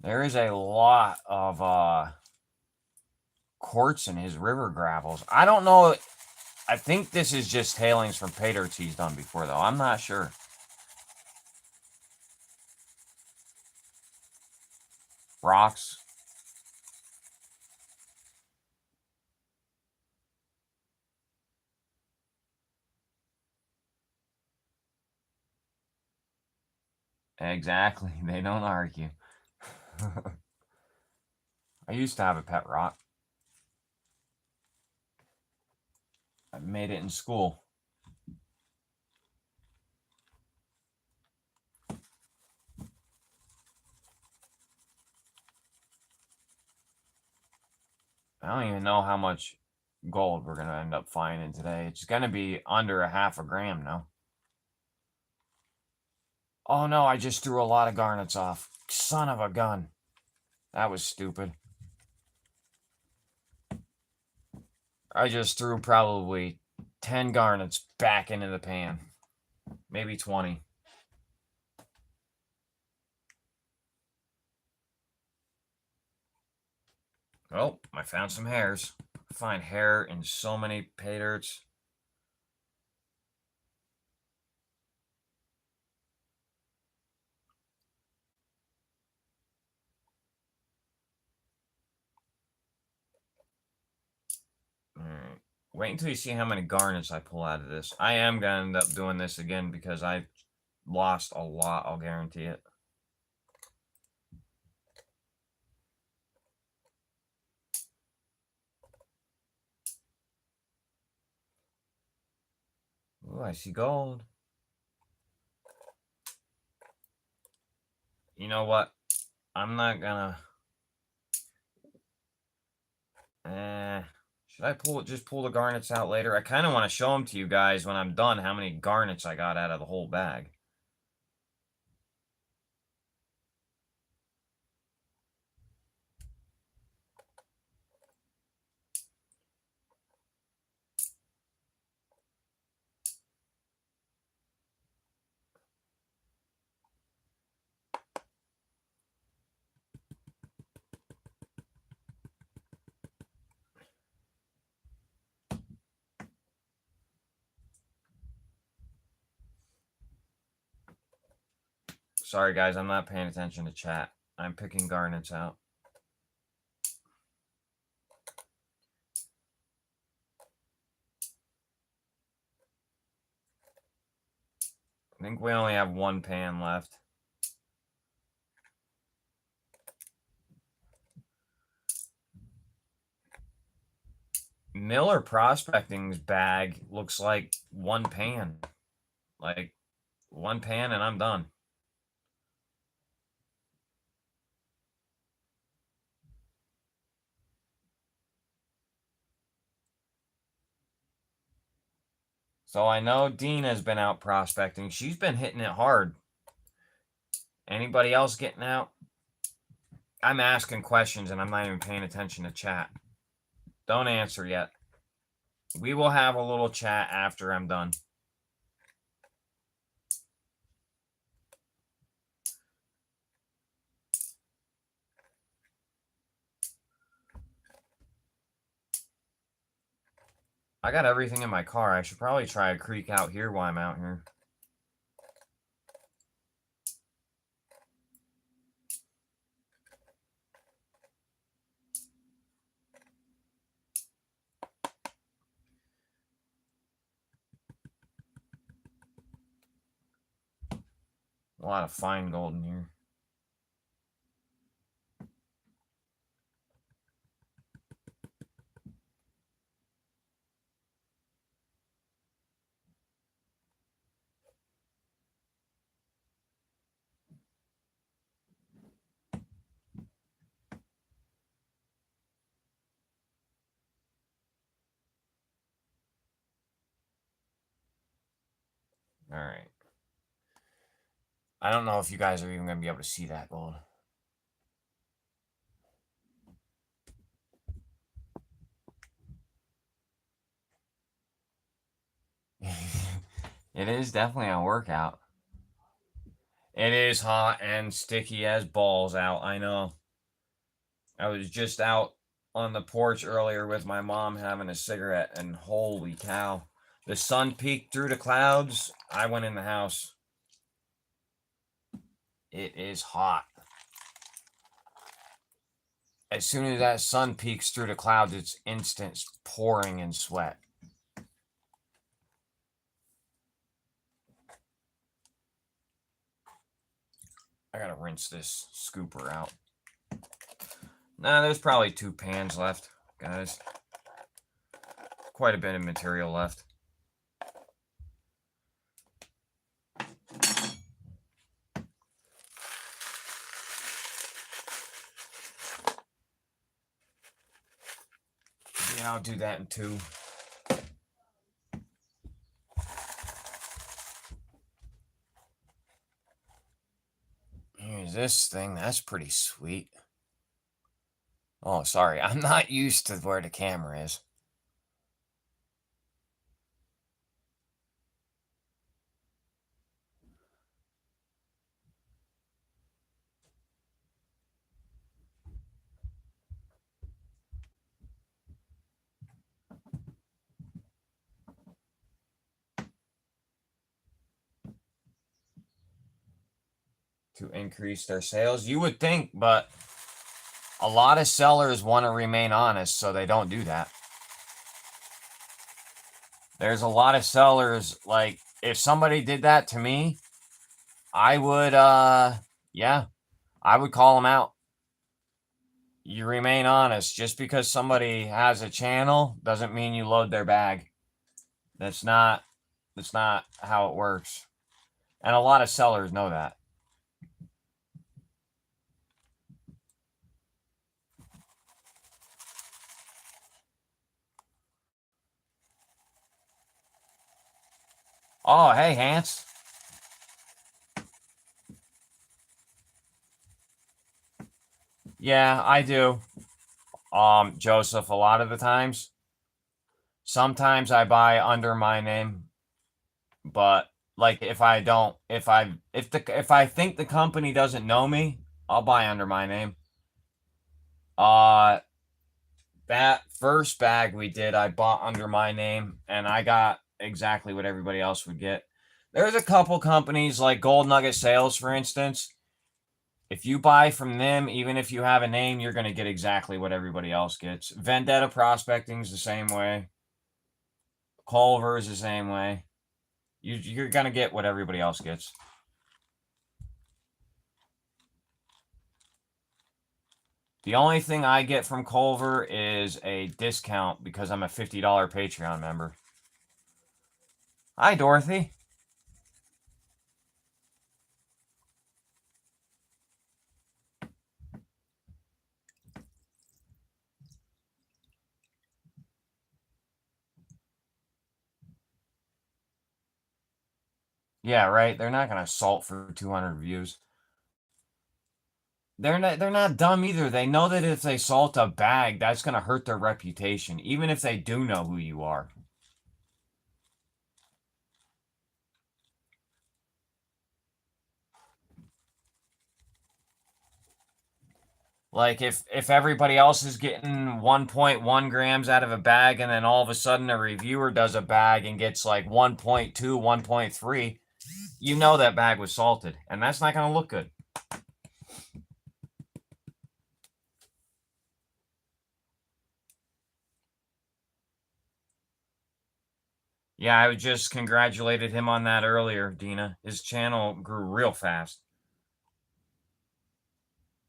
there is a lot of quartz in his river gravels. I don't know. I think this is just tailings from pay dirts he's done before though. I'm not sure. Rocks. Exactly. They don't argue. I used to have a pet rock. I made it in school. I don't even know how much gold we're going to end up finding today. It's going to be under a half a gram now. Oh no, I just threw a lot of garnets off. Son of a gun. That was stupid. I just threw probably 10 garnets back into the pan. Maybe 20. Oh, I found some hairs. I find hair in so many pay dirts. Alright. Wait until you see how many garnets I pull out of this. I am going to end up doing this again because I lost a lot, I'll guarantee it. Ooh, I see gold. You know what? I'm not gonna... should I just pull the garnets out later? I kind of want to show them to you guys when I'm done how many garnets I got out of the whole bag. Sorry guys, I'm not paying attention to chat. I'm picking garnets out. I think we only have one pan left. Miller Prospecting's bag looks like one pan. Like, one pan and I'm done. So I know Dina's been out prospecting. She's been hitting it hard. Anybody else getting out? I'm asking questions and I'm not even paying attention to chat. Don't answer yet. We will have a little chat after I'm done. I got everything in my car. I should probably try a creek out here while I'm out here. A lot of fine gold in here. All right. I don't know if you guys are even going to be able to see that gold. It is definitely a workout. It is hot and sticky as balls out, I know. I was just out on the porch earlier with my mom having a cigarette, and holy cow. The sun peeked through the clouds. I went in the house. It is hot. As soon as that sun peeks through the clouds, it's instant pouring in sweat. gotta rinse this scooper out. Nah, there's probably 2 pans left, guys. Quite a bit of material left. Yeah, I'll do that in 2. Here's this thing. That's pretty sweet. Oh, sorry. I'm not used to where the camera is. To increase their sales, you would think, but a lot of sellers want to remain honest, so they don't do that. There's a lot of sellers, like, if somebody did that to me, I would, yeah, I would call them out. You remain honest. Just because somebody has a channel doesn't mean you load their bag. That's not how it works. And a lot of sellers know that. Oh, hey, Hans. Yeah, I do. Joseph, a lot of the times. Sometimes I buy under my name, but like if I think the company doesn't know me, I'll buy under my name. That first bag we did, I bought under my name, and I got exactly what everybody else would get. There's a couple companies like Gold Nugget Sales, for instance. If you buy from them, even if you have a name, you're going to get exactly what everybody else gets. Vendetta Prospecting is the same way. Culver is the same way. You're going to get what everybody else gets. The only thing I get from Culver is a discount because I'm a $50 Patreon member. Hi, Dorothy. Yeah, right. They're not going to salt for 200 views. They're not dumb either. They know that if they salt a bag, that's going to hurt their reputation, even if they do know who you are. Like if everybody else is getting 1.1 grams out of a bag, and then all of a sudden a reviewer does a bag and gets like 1.2, 1.3, you know that bag was salted, and that's not going to look good. Yeah, I just congratulated him on that earlier, Dina. His channel grew real fast.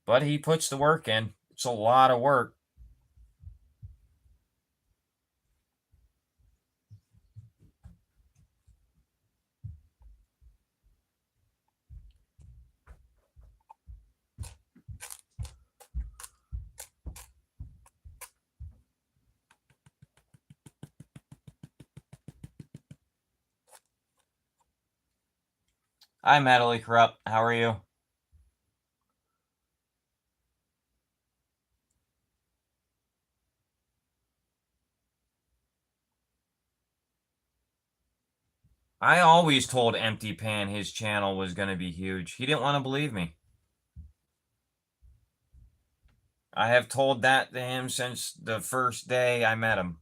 But he puts the work in. It's a lot of work. Hi, Metally Corrupt. How are you? I always told Empty Pan his channel was going to be huge. He didn't want to believe me. I have told that to him since the first day I met him.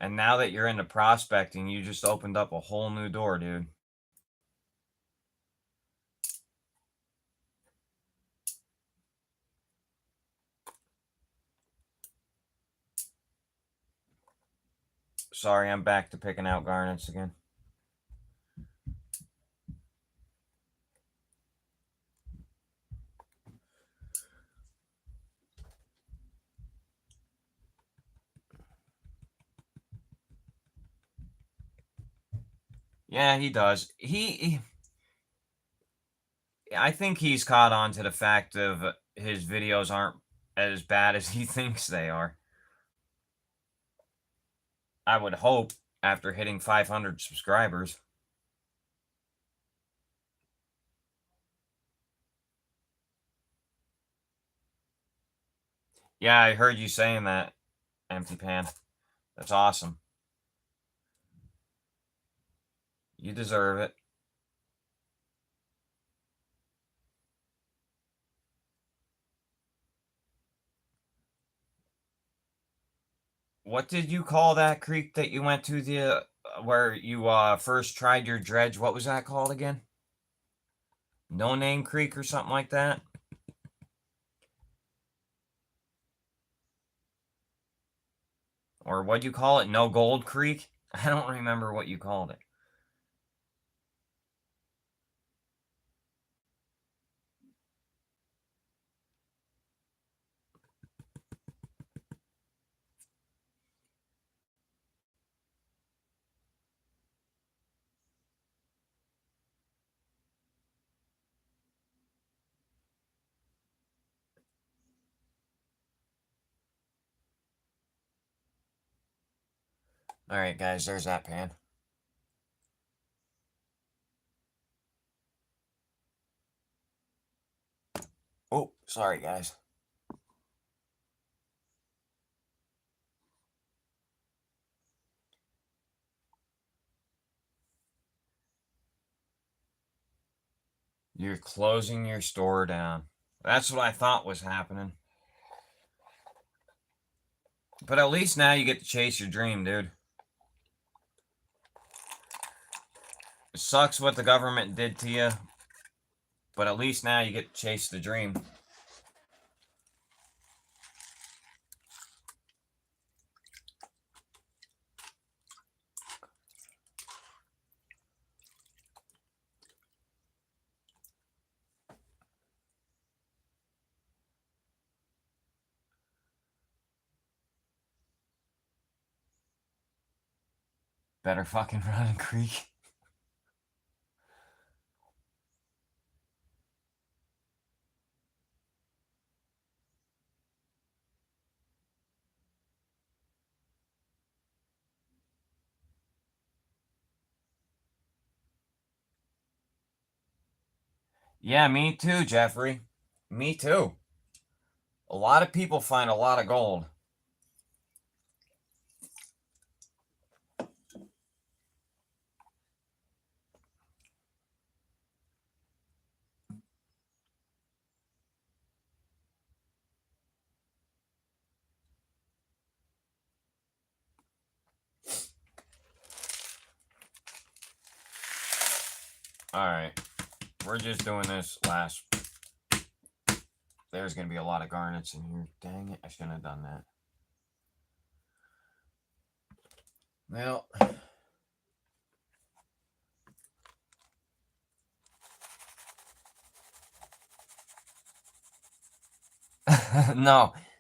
And now that you're into prospecting, you just opened up a whole new door, dude. Sorry, I'm back to picking out garnets again. Yeah, he does. I think he's caught on to the fact of his videos aren't as bad as he thinks they are. I would hope after hitting 500 subscribers. Yeah, I heard you saying that, Empty Pan. That's awesome. You deserve it. What did you call that creek that you went to the where you first tried your dredge? What was that called again? No Name Creek or something like that? Or what'd you call it? No Gold Creek? I don't remember what you called it. All right, guys, there's that pan. Oh, sorry, guys. You're closing your store down. That's what I thought was happening. But at least now you get to chase your dream, dude. It sucks what the government did to you, but at least now you get to chase the dream. Better fucking run a creek. Yeah, me too, Jeffrey. Me too. A lot of people find a lot of gold. Alright. We're just doing this last. There's going to be a lot of garnets in here. Dang it, I shouldn't have done that. Well.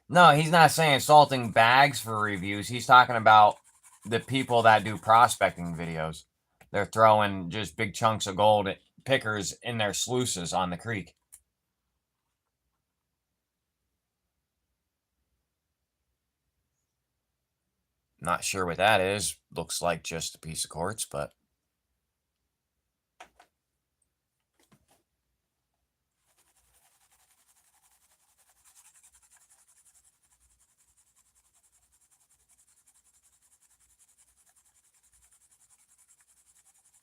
No, he's not saying salting bags for reviews. He's talking about the people that do prospecting videos. They're throwing just big chunks of gold pickers in their sluices on the creek. Not sure what that is. Looks like just a piece of quartz, but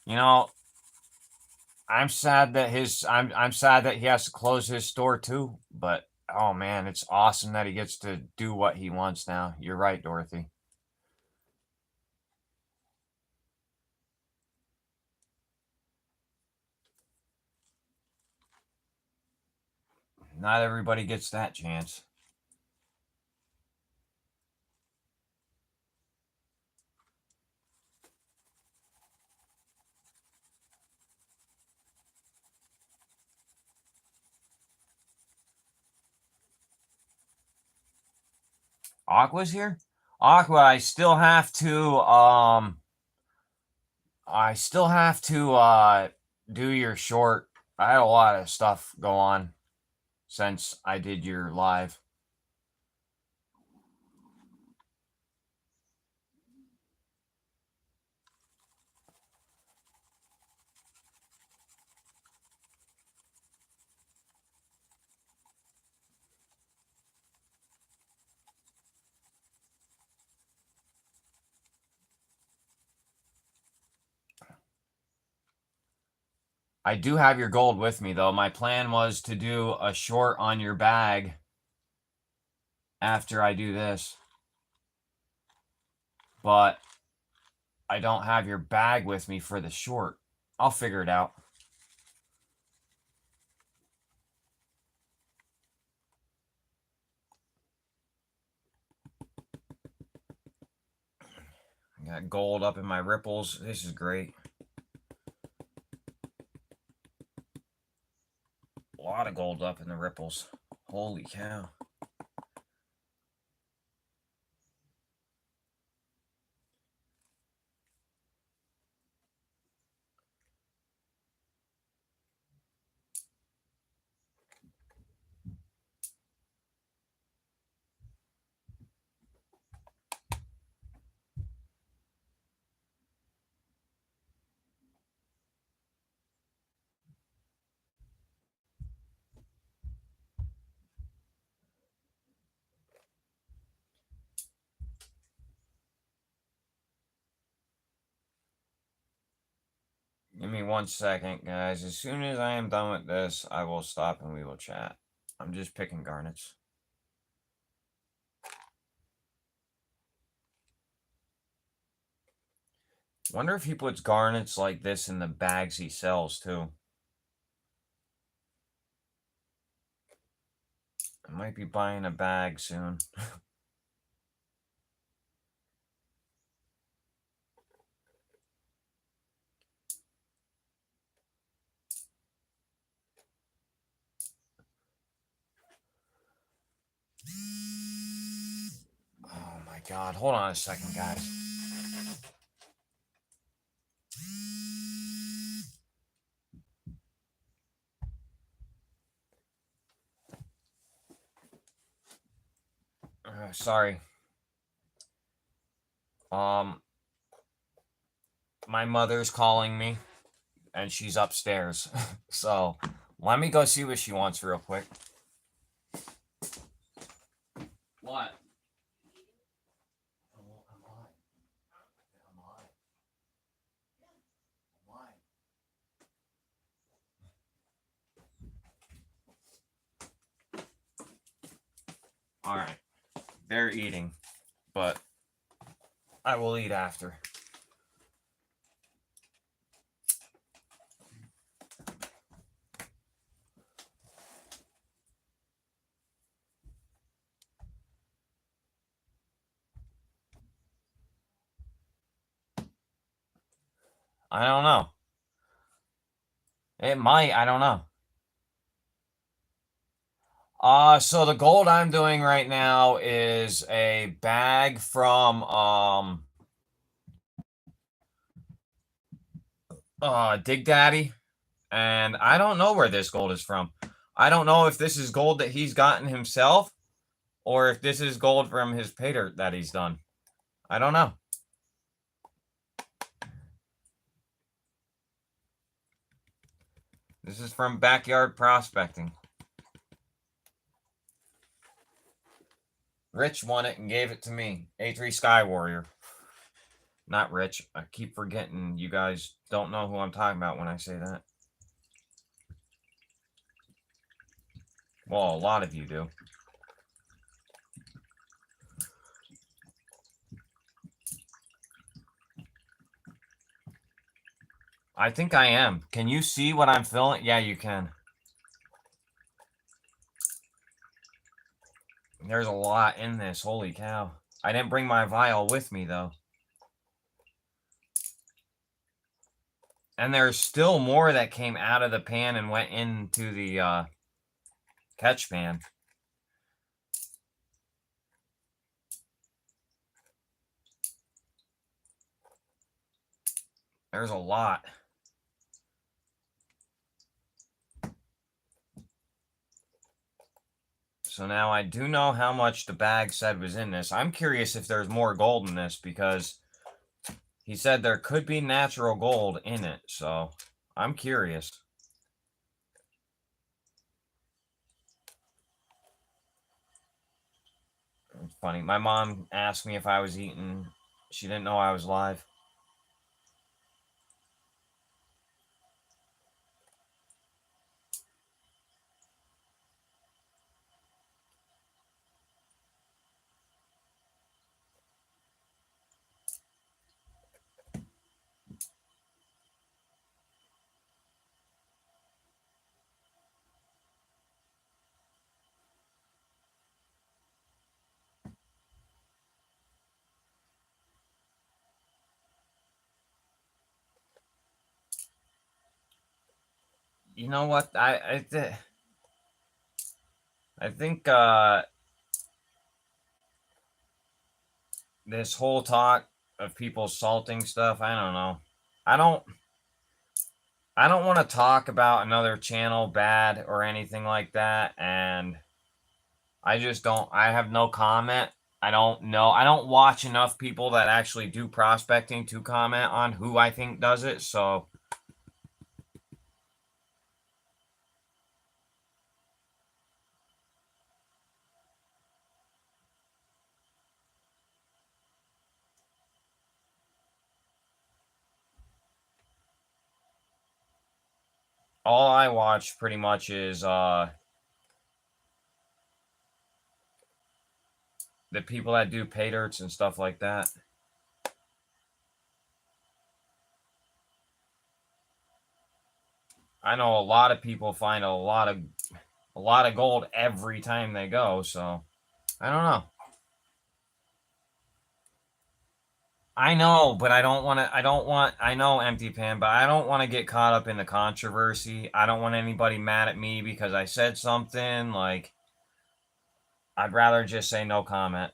you know, I'm sad that I'm sad that he has to close his store too, but oh man, it's awesome that he gets to do what he wants now. You're right, Dorothy. Not everybody gets that chance. Aqua's here? Aqua, I still have to do your short. I had a lot of stuff go on since I did your live. I do have your gold with me, though. My plan was to do a short on your bag after I do this. But I don't have your bag with me for the short. I'll figure it out. I got gold up in my ripples. This is great. A lot of gold up in the ripples. Holy cow. Give me 1 second, guys. As soon as I am done with this, I will stop and we will chat. I'm just picking garnets. Wonder if he puts garnets like this in the bags he sells, too. I might be buying a bag soon. Oh my god. Hold on a second, guys. Sorry. My mother's calling me, and she's upstairs. So, let me go see what she wants real quick. What? All right. They're eating, but I will eat after. I don't know. It might. I don't know. So the gold I'm doing right now is a bag from Dig Daddy, and I don't know where this gold is from. I don't know if this is gold that he's gotten himself or if this is gold from his pay dirt that he's done. I don't know. This is from Backyard Prospecting. Rich won it and gave it to me. A3 Sky Warrior. Not Rich. I keep forgetting you guys don't know who I'm talking about when I say that. Well, a lot of you do. I think I am. Can you see what I'm filling? Yeah, you can. There's a lot in this. Holy cow. I didn't bring my vial with me, though. And there's still more that came out of the pan and went into the catch pan. There's a lot. So now I do know how much the bag said was in this. I'm curious if there's more gold in this because he said there could be natural gold in it. So I'm curious. It's funny. My mom asked me if I was eating. She didn't know I was live. You know what? I think this whole talk of people salting stuff, I don't know. I don't want to talk about another channel bad or anything like that, and I just don't. I have no comment. I don't know. I don't watch enough people that actually do prospecting to comment on who I think does it. So all I watch pretty much is the people that do pay dirts and stuff like that. I know a lot of people find a lot of gold every time they go, so I don't know. I know, but I don't want to. I know Empty Pan, but I don't want to get caught up in the controversy. I don't want anybody mad at me because I said something. Like, I'd rather just say no comment.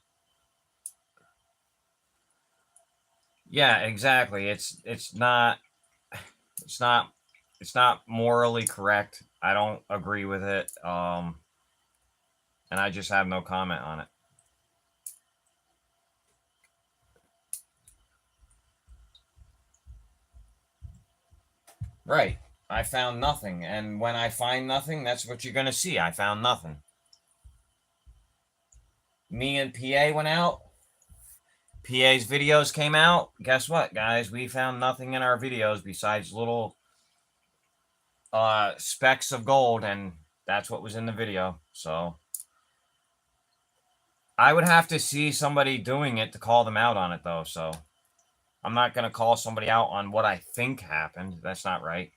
Yeah, exactly. It's not it's not morally correct. I don't agree with it. And I just have no comment on it. Right. I found nothing. And when I find nothing, that's what you're going to see. I found nothing. Me and PA went out. PA's videos came out. Guess what, guys? We found nothing in our videos besides little specks of gold, and that's what was in the video. So I would have to see somebody doing it to call them out on it, though. So I'm not going to call somebody out on what I think happened. That's not right.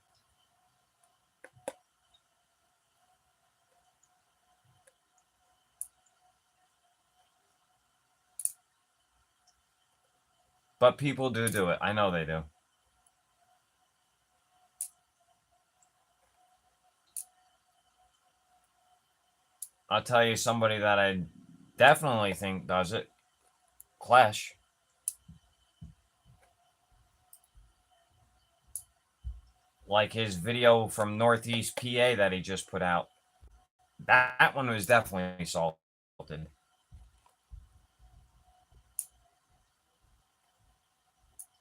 But people do it. I know they do. I'll tell you somebody that I definitely think does it. Clash. Like his video from Northeast PA that he just put out. That one was definitely salted.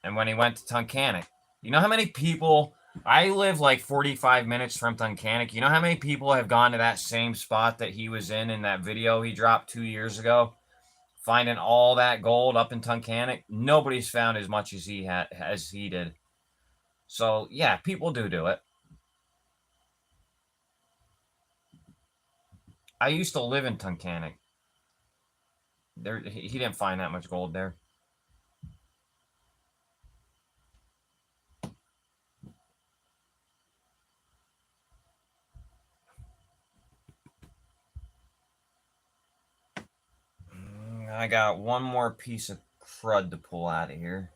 And when he went to Tunkhannock, you know how many people... I live like 45 minutes from Tunkhannock. You know how many people have gone to that same spot that he was in that video he dropped 2 years ago? Finding all that gold up in Tunkhannock? Nobody's found as much as he did. So, yeah, people do it. I used to live in Tunkhannock. He didn't find that much gold there. I got one more piece of crud to pull out of here.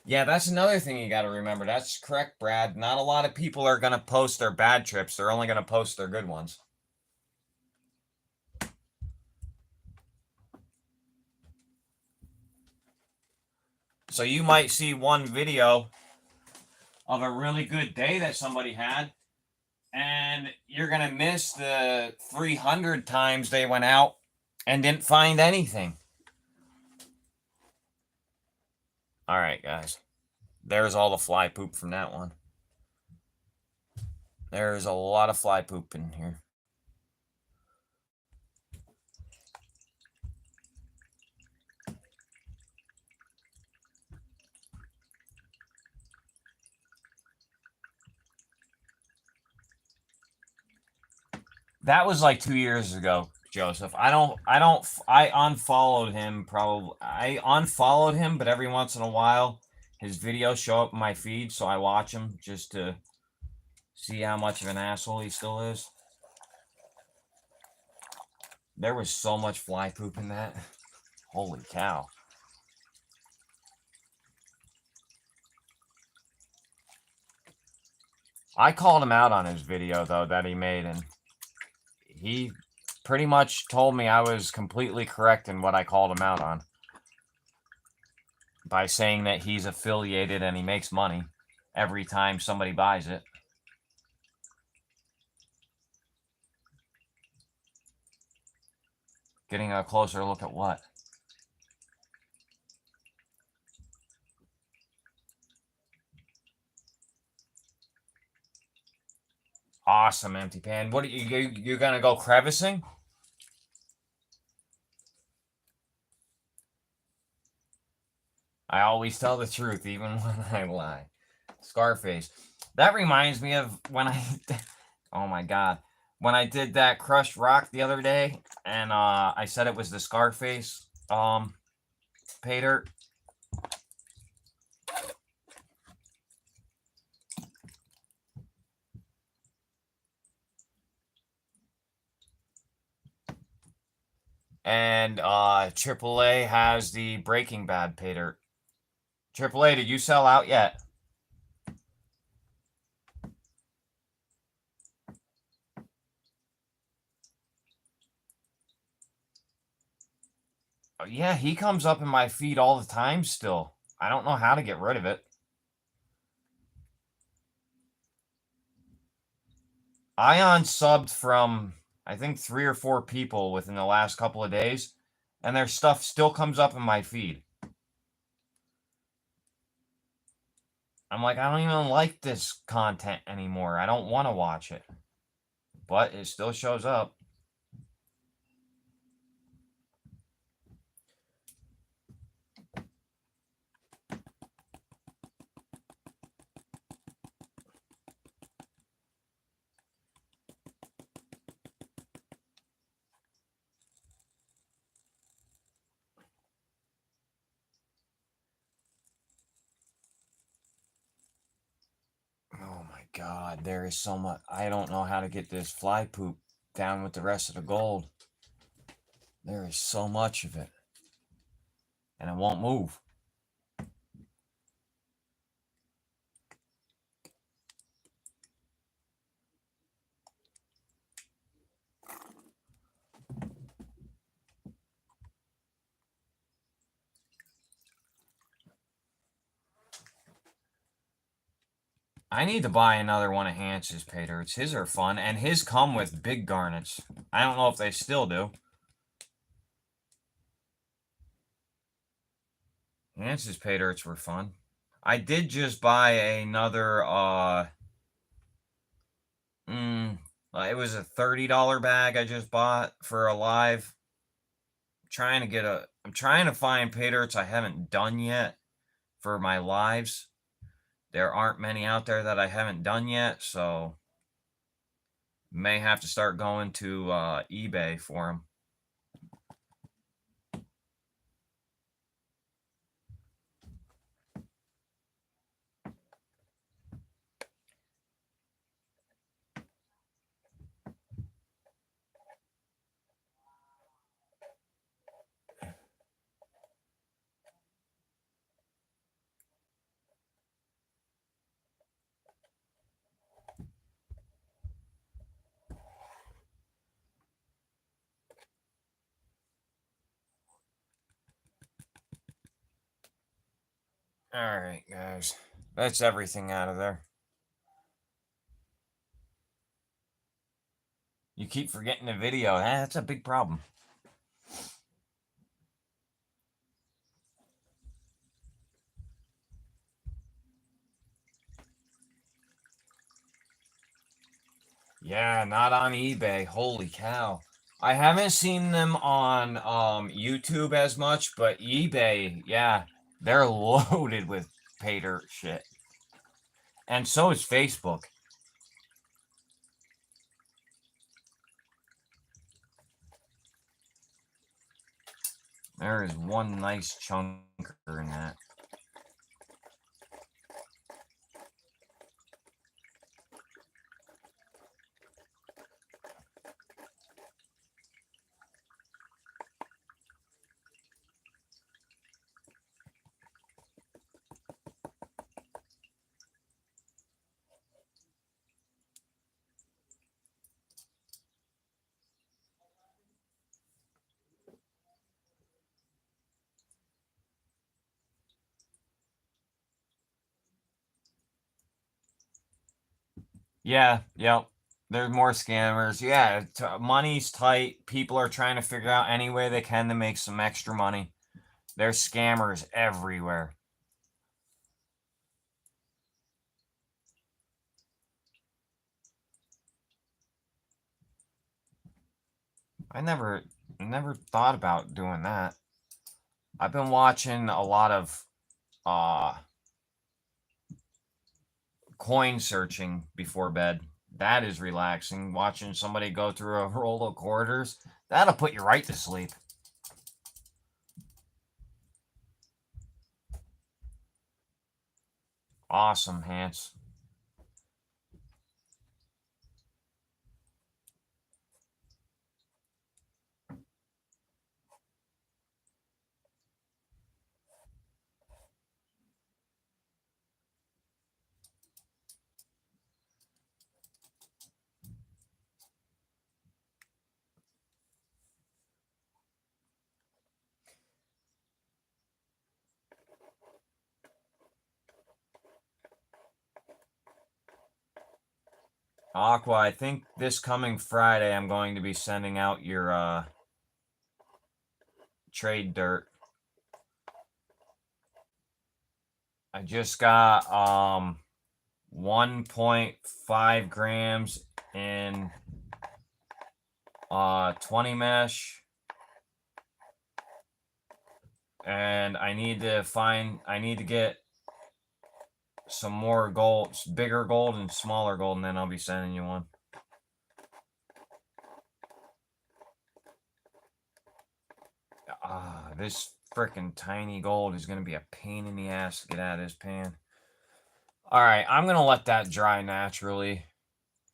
Yeah, that's another thing you got to remember. That's correct, Brad. Not a lot of people are going to post their bad trips. They're only going to post their good ones. So you might see one video of a really good day that somebody had, and you're going to miss the 300 times they went out and didn't find anything. All right, guys. There's all the fly poop from that one. There's a lot of fly poop in here. That was like 2 years ago, Joseph. I unfollowed him I unfollowed him, but every once in a while his videos show up in my feed, so I watch him just to see how much of an asshole he still is. There was so much fly poop in that. Holy cow. I called him out on his video, though, that he made, and he pretty much told me I was completely correct in what I called him out on. By saying that he's affiliated and he makes money every time somebody buys it. Getting a closer look at what? Awesome, Empty Pan. What are you're gonna go crevicing? I always tell the truth, even when I lie. Scarface. That reminds me of when I oh my god. When I did that crushed rock the other day, and I said it was the Scarface pay dirt. And AAA has the Breaking Bad pay dirt. AAA, did you sell out yet? Yeah, he comes up in my feed all the time still. I don't know how to get rid of it. I unsubbed from, I think, 3 or 4 people within the last couple of days, and their stuff still comes up in my feed. I'm like, I don't even like this content anymore. I don't want to watch it. But it still shows up. Oh my god, there is so much. I don't know how to get this fly poop down with the rest of the gold. There is so much of it. And it won't move. I need to buy another one of Hans's pay dirts. His are fun, and his come with big garnets. I don't know if they still do. Hans's pay dirts were fun. I did just buy another, it was a $30 bag I just bought for a live. I'm trying to find pay dirts I haven't done yet for my lives. There aren't many out there that I haven't done yet, so may have to start going to eBay for them. Alright, guys. That's everything out of there. You keep forgetting the video. That's a big problem. Yeah, not on eBay. Holy cow. I haven't seen them on YouTube as much, but eBay, yeah, they're loaded with pay dirt shit. And so is Facebook. There is one nice chunker in that. Yeah, yep. There's more scammers. Yeah, money's tight. People are trying to figure out any way they can to make some extra money. There's scammers everywhere. I never thought about doing that. I've been watching a lot of coin searching before bed. That is relaxing. Watching somebody go through a roll of quarters, that'll put you right to sleep. Awesome, Hans. Aqua, I think this coming Friday I'm going to be sending out your trade dirt. I just got 1.5 grams in 20 mesh, and I need to get some more gold, bigger gold and smaller gold, and then I'll be sending you one. This freaking tiny gold is going to be a pain in the ass to get out of this pan. All right, I'm going to let that dry naturally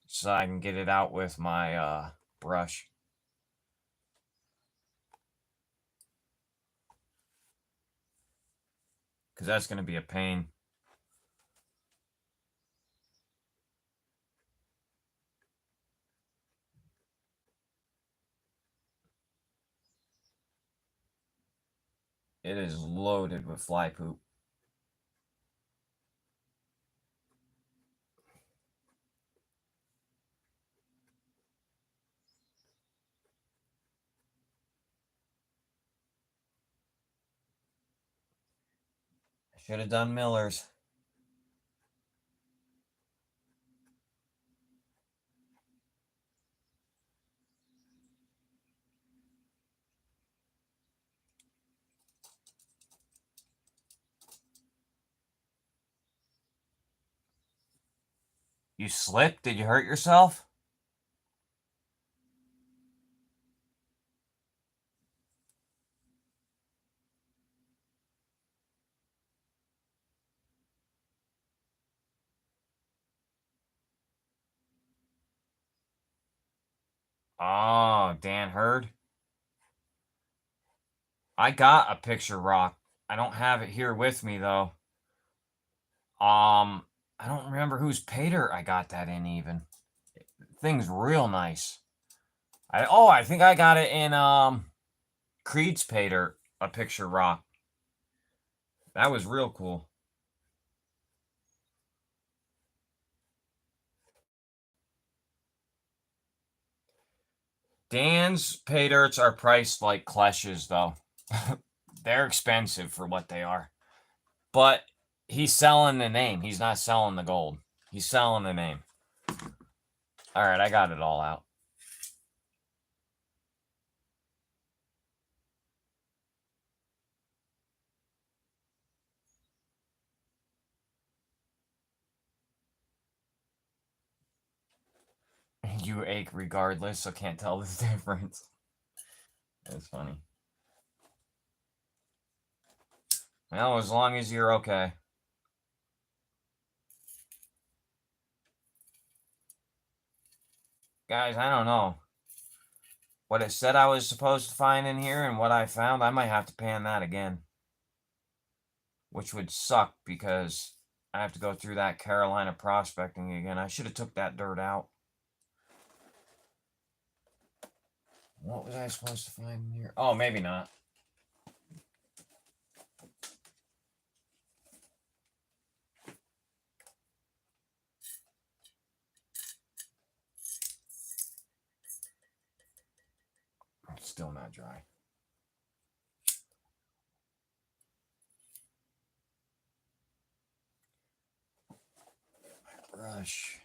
so I can get it out with my brush. Because that's going to be a pain. It is loaded with fly poop. I should have done Miller's. You slipped? Did you hurt yourself? Oh, Dan Hurd. I got a picture rock. I don't have it here with me though. I don't remember whose pay dirt I got that in even. Thing's real nice. I think I got it in Creed's pay dirt, a picture rock. That was real cool. Dan's pay dirts are priced like Klesh's though. They're expensive for what they are. But he's selling the name. He's not selling the gold. He's selling the name. All right, I got it all out. You ache regardless, so can't tell the difference. That's funny. Well, as long as you're okay. Guys, I don't know. What it said I was supposed to find in here and what I found, I might have to pan that again. Which would suck because I have to go through that Carolina prospecting again. I should have took that dirt out. What was I supposed to find in here? Oh, maybe not. It's still not dry. Brush.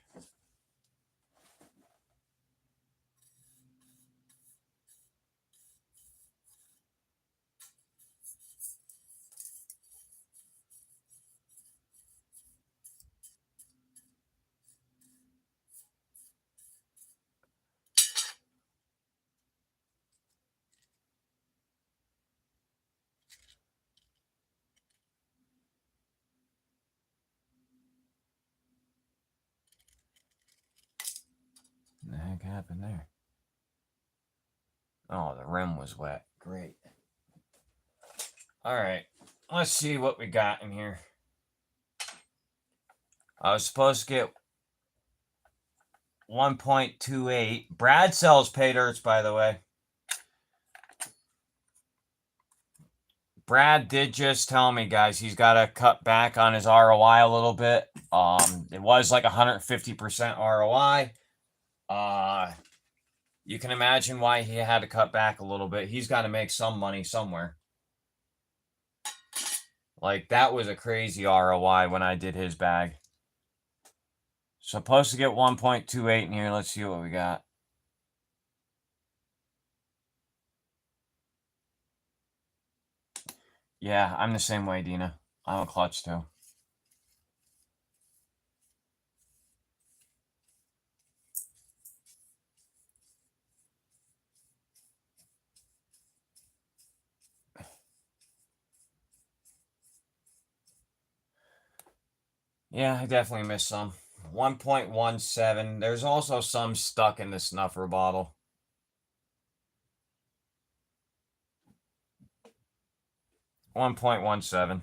What the heck happened there? Oh, the rim was wet. Great. All right. Let's see what we got in here. I was supposed to get 1.28. Brad sells pay dirts, by the way. Brad did just tell me, guys, he's got to cut back on his ROI a little bit. It was like 150% ROI. You can imagine why he had to cut back a little bit. He's got to make some money somewhere. Like, that was a crazy ROI when I did his bag. Supposed to get 1.28 in here. Let's see what we got. Yeah, I'm the same way, Dina. I'm a clutch too. Yeah, I definitely missed some. 1.17. There's also some stuck in the snuffer bottle. $1.17.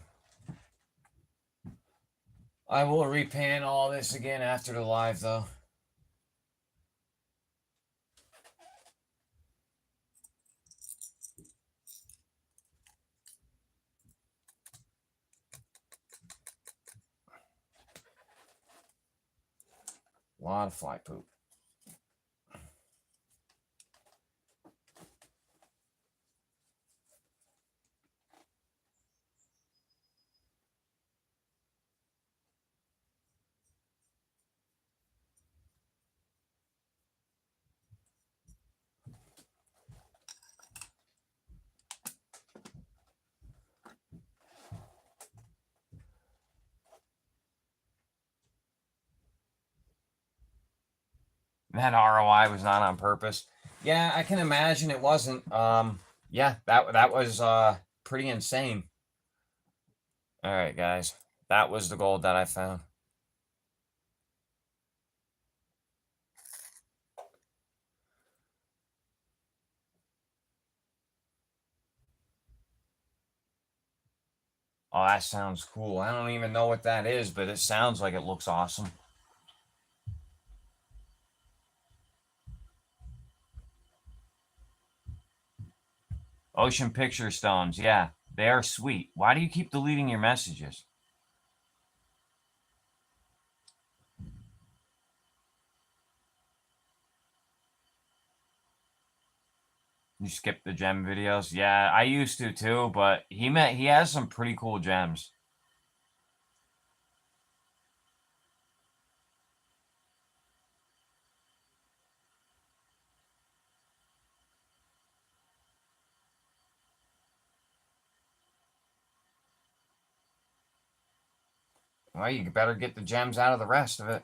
I will repan all this again after the live, though. A lot of fly poop. That ROI was not on purpose. Yeah, I can imagine it wasn't. Yeah, that was pretty insane. All right, guys, that was the gold that I found. Oh, that sounds cool. I don't even know what that is, but it sounds like it looks awesome. Ocean picture stones. Yeah, they are sweet. Why do you keep deleting your messages? You skip the gem videos? Yeah, I used to too, but he has some pretty cool gems. Well, you better get the gems out of the rest of it.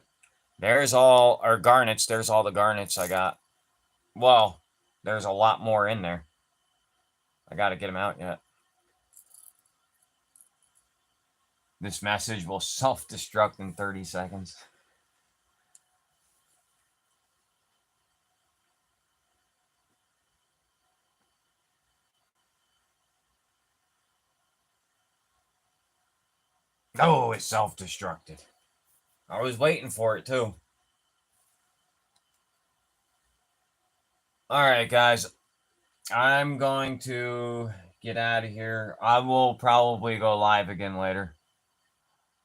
There's all, or garnets. There's all the garnets I got. Well, there's a lot more in there. I gotta get them out yet. This message will self-destruct in 30 seconds. Oh, it self-destructed. I was waiting for it too. All right, guys. I'm going to get out of here. I will probably go live again later.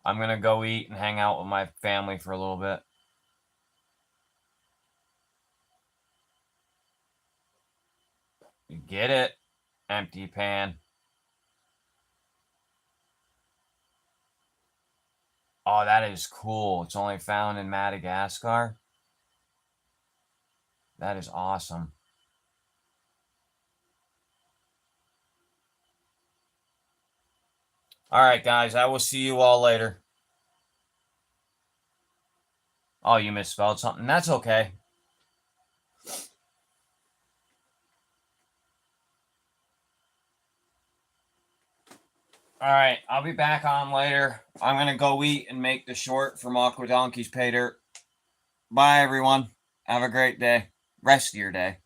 I'm going to go eat and hang out with my family for a little bit. You get it? Empty pan. Oh, that is cool. It's only found in Madagascar. That is awesome. All right, guys. I will see you all later. Oh, you misspelled something. That's okay. All right. I'll be back on later. I'm going to go eat and make the short from Aqua Donkey's Pay Dirt. Bye, everyone. Have a great day. Rest of your day.